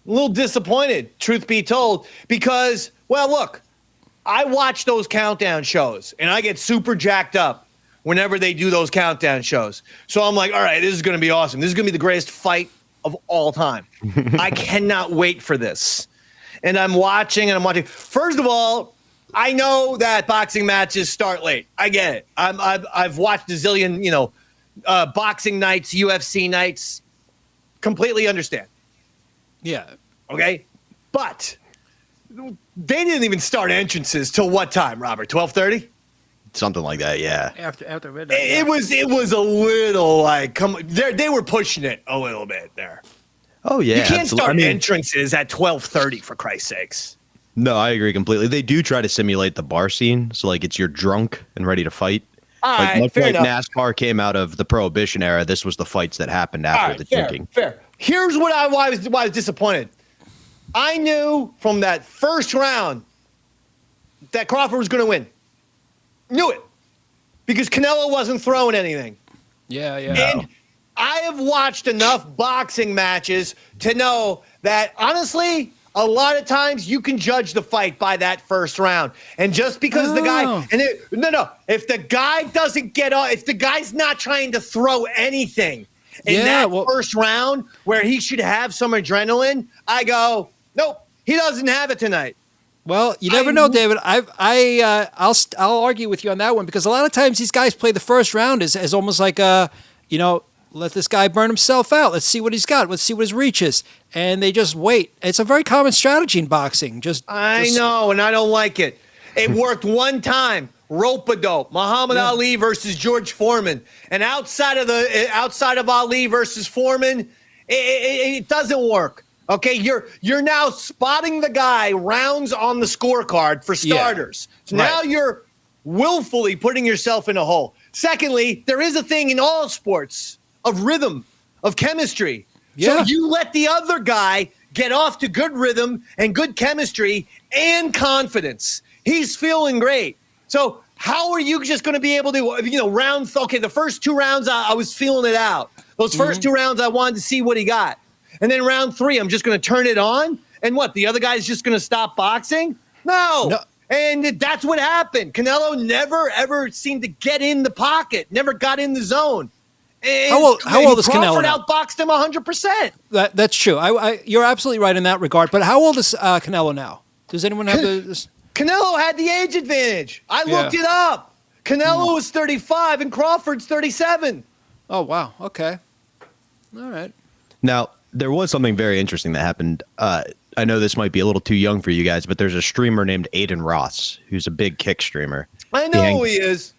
a little disappointed, truth be told, because, well, look, I watch those countdown shows, and I get super jacked up whenever they do those countdown shows. So I'm like, all right, this is going to be awesome. This is going to be the greatest fight of all time. I cannot wait for this. And I'm watching. First of all, I know that boxing matches start late. I get it. I've watched a zillion, boxing nights, UFC nights. Completely understand. Yeah. Okay. But they didn't even start entrances till what time, Robert? 12:30? Something like that, yeah. After midnight. It was a little like they were pushing it a little bit there. Oh yeah. You can't start entrances at 12:30 for Christ's sakes. No, I agree completely. They do try to simulate the bar scene, so like it's you're drunk and ready to fight. Much like NASCAR came out of the Prohibition era, this was the fights that happened after the drinking. Fair. Here's why I was disappointed. I knew from that first round that Crawford was going to win. Knew it. Because Canelo wasn't throwing anything. Yeah. And I have watched enough boxing matches to know that, honestly, a lot of times you can judge the fight by that first round. And just because the guy if the guy doesn't get off, if the guy's not trying to throw anything in first round where he should have some adrenaline, I go, nope, he doesn't have it tonight. Well, you never know, David. I'll argue with you on that one because a lot of times these guys play the first round as almost like let this guy burn himself out. Let's see what he's got. Let's see what his reach is. And they just wait. It's a very common strategy in boxing. I know, and I don't like it. It worked one time. Rope-a-dope. Muhammad Ali versus George Foreman. And outside of Ali versus Foreman, it doesn't work. Okay, you're now spotting the guy rounds on the scorecard for starters. So now you're willfully putting yourself in a hole. Secondly, there is a thing in all sports of rhythm, of chemistry. Yeah. So you let the other guy get off to good rhythm and good chemistry and confidence. He's feeling great. So how are you just going to be able to, the first two rounds I was feeling it out. Those first two rounds I wanted to see what he got. And then round 3, I'm just going to turn it on. And what, the other guy's just going to stop boxing? No. And that's what happened. Canelo never, ever seemed to get in the pocket, never got in the zone. And how old is Canelo now? Outboxed him 100%. That's true. You're absolutely right in that regard. But how old is Canelo now? Does anyone have this? Canelo had the age advantage. I looked it up. Canelo is 35 and Crawford's 37. Oh, wow. Okay. All right. Now, there was something very interesting that happened. I know this might be a little too young for you guys, but there's a streamer named Aiden Ross, who's a big kick streamer. I know who he is.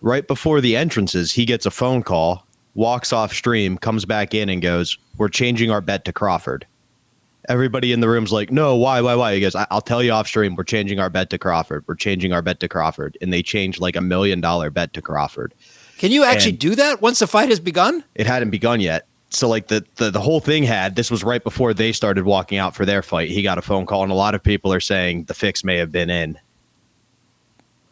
Right before the entrances, he gets a phone call, walks off stream, comes back in and goes, "We're changing our bet to Crawford." Everybody in the room's like, "No, why?" He goes, "I'll tell you off stream. We're changing our bet to Crawford. We're changing our bet to Crawford." And they changed like $1 million bet to Crawford. Can you actually do that once the fight has begun? It hadn't begun yet. So like the whole thing this was right before they started walking out for their fight. He got a phone call, and a lot of people are saying the fix may have been in.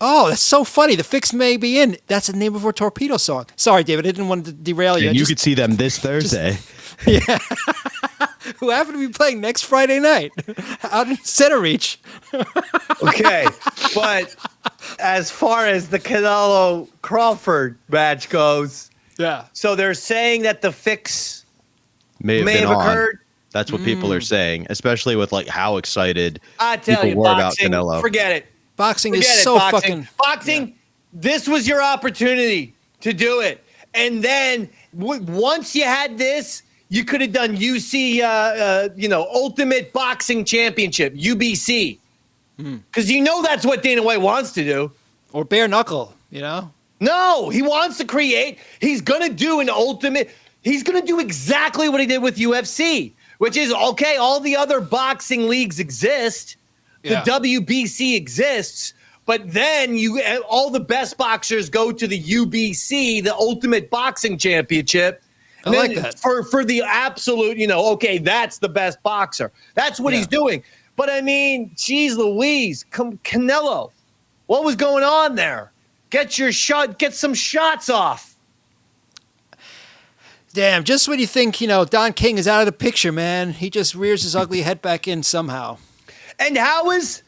Oh, that's so funny. The fix may be in. That's the name of a Torpedo song. Sorry, David. I didn't want to derail you. And you could see them this Thursday. Yeah. Who happen to be playing next Friday night out in Center Reach. Okay. But as far as the Canelo-Crawford match goes, so they're saying that the fix may have occurred. That's what people are saying, especially with like how excited I tell people you, were boxing, about Canelo. Forget it. Boxing is so fucking... Boxing, this was your opportunity to do it. And then once you had this, you could have done Ultimate Boxing Championship, UBC. Because that's what Dana White wants to do. Or bare knuckle, No, he wants to create. He's going to do an ultimate. He's going to do exactly what he did with UFC, which is, okay, all the other boxing leagues exist. The WBC exists. But then all the best boxers go to the UBC, the Ultimate Boxing Championship. I like that. For the absolute, okay, that's the best boxer. That's what he's doing. But, I mean, geez Louise, Canelo, what was going on there? Get some shots off. Damn, just when you think, Don King is out of the picture, man, he just rears his ugly head back in somehow. And how is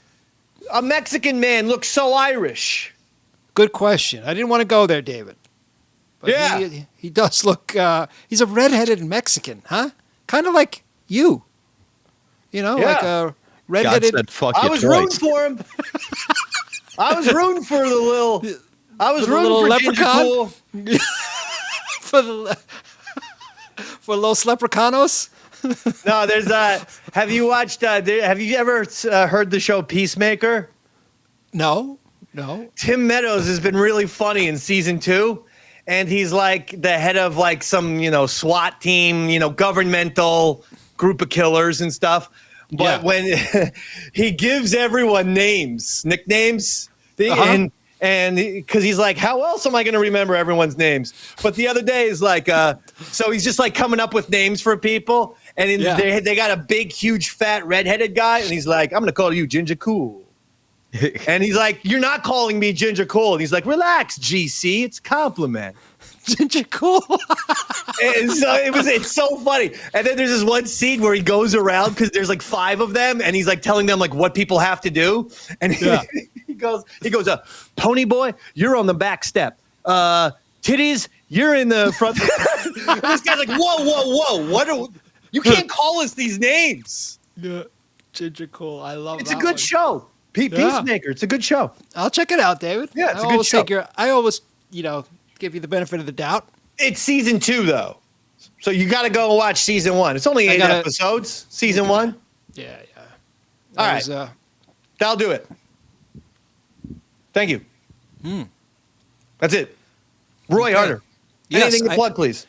a Mexican man look so Irish? Good question. I didn't want to go there, David. But Yeah. he does look, he's a redheaded Mexican, huh? Kind of like you. Like a redheaded. God said, fuck I you was twice. rooting for him. I was rooting for the little. I was For the rooting little for leprechaun? Ginger Cool. for Los Leprechanos. No, there's have you watched? Have you ever heard the show Peacemaker? No. Tim Meadows has been really funny in season 2, and he's like the head of like some SWAT team, governmental group of killers and stuff. But when he gives everyone nicknames, and because he's like, how else am I going to remember everyone's names? But the other day is like, so he's just like coming up with names for people, and they got a big, huge, fat, redheaded guy, and he's like, I'm going to call you Ginger Cool. And he's like, you're not calling me Ginger Cool. And he's like, relax, GC, it's a compliment. Ginger Cool. And so it's so funny. And then there's this one scene where he goes around because there's like 5 of them, and he's like telling them like what people have to do. And he goes, Pony Boy, you're on the back step. Titties, you're in the front. This guy's like, whoa! You can't call us these names. Yeah, Ginger Cool. I love it. It's a good show. Peacemaker. It's a good show. I'll check it out, David. Yeah, it's a good show. I always, give you the benefit of the doubt. It's season 2 though, so you got to go and watch season 1. It's only 8 episodes. Season 1. Yeah. All right, that'll do it. Thank you. That's it. Roy Harder. Anything to plug, please?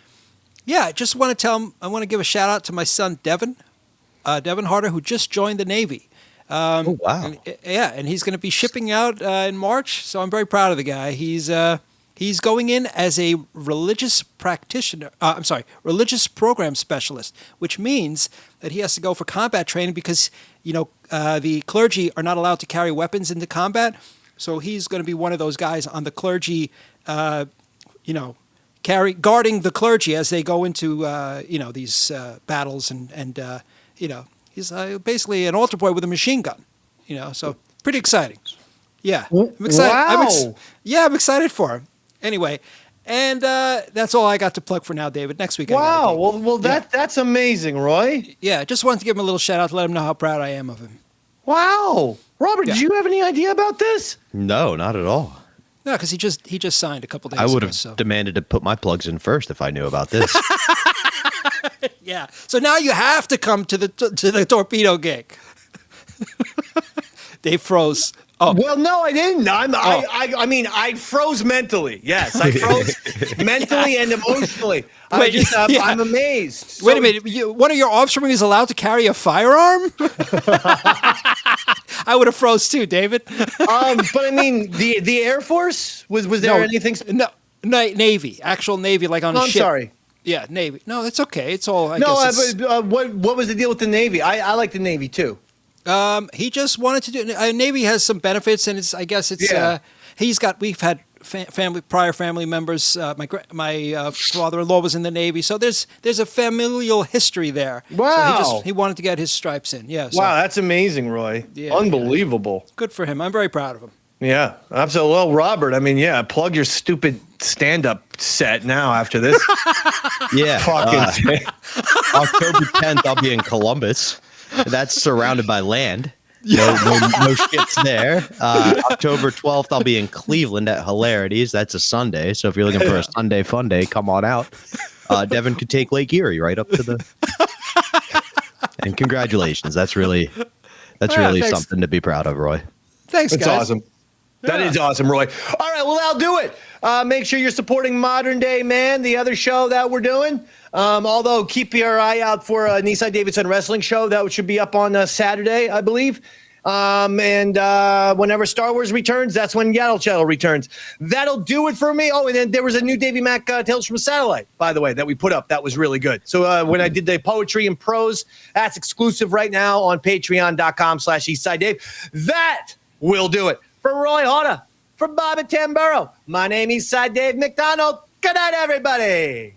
Yeah, I just want to tell him. I want to give a shout out to my son Devin Harder, who just joined the Navy. Oh wow! And he's going to be shipping out in March. So I'm very proud of the guy. He's going in as a religious practitioner. Religious program specialist, which means that he has to go for combat training because the clergy are not allowed to carry weapons into combat. So he's going to be one of those guys on the clergy, guarding the clergy as they go into these battles and he's basically an altar boy with a machine gun. So pretty exciting. Yeah, I'm excited. Wow. I'm excited for him. Anyway, and that's all I got to plug for now, David. Next week. Wow. Well, that's amazing, Roy. Yeah, just wanted to give him a little shout out to let him know how proud I am of him. Wow. Robert, did you have any idea about this? No, not at all. No, because he just signed a couple days ago. I would have demanded to put my plugs in first if I knew about this. Yeah. So now you have to come to the torpedo gig. They froze. Oh. Well, no, I didn't. I mean, I froze mentally. Yes, I froze mentally and emotionally. I'm amazed. Wait a minute. One of your offspring is allowed to carry a firearm? I would have froze too, David. But I mean, the Air Force was there anything? No, Navy, actual Navy, like on a ship. I'm sorry. Yeah, Navy. No, that's okay. It's all. What was the deal with the Navy? I like the Navy too. He just wanted to do. Navy has some benefits, and we've had prior family members. My father-in-law was in the Navy, so there's a familial history there. Wow. So he wanted to get his stripes in. Yeah. So, wow, that's amazing, Roy. Yeah, unbelievable. Yeah. Good for him. I'm very proud of him. Yeah, absolutely. Well, Robert, I mean, plug your stupid stand-up set now after this. Yeah. October 10th, I'll be in Columbus. That's surrounded by land. No ships there. October 12th, I'll be in Cleveland at Hilarities. That's a Sunday. So if you're looking for a Sunday fun day, come on out. Devin could take Lake Erie right up to the. And congratulations. That's really something to be proud of, Roy. Thanks, guys. That's awesome. That is awesome, Roy. All right, well, that'll do it. Make sure you're supporting Modern Day Man, the other show that we're doing. Although keep your eye out for a Nisai Davidson wrestling show that should be up on Saturday, I believe. And whenever Star Wars returns, that's when Yaddle Chattel returns. That'll do it for me. Oh, and then there was a new Davey Mac Tales from Satellite, by the way, that we put up. That was really good. So when I did the poetry and prose, that's exclusive right now on patreon.com/EastsideDave. That will do it. For Roy Harder, for Bobby Tamburo, my name is Eastside Dave McDonald. Good night, everybody.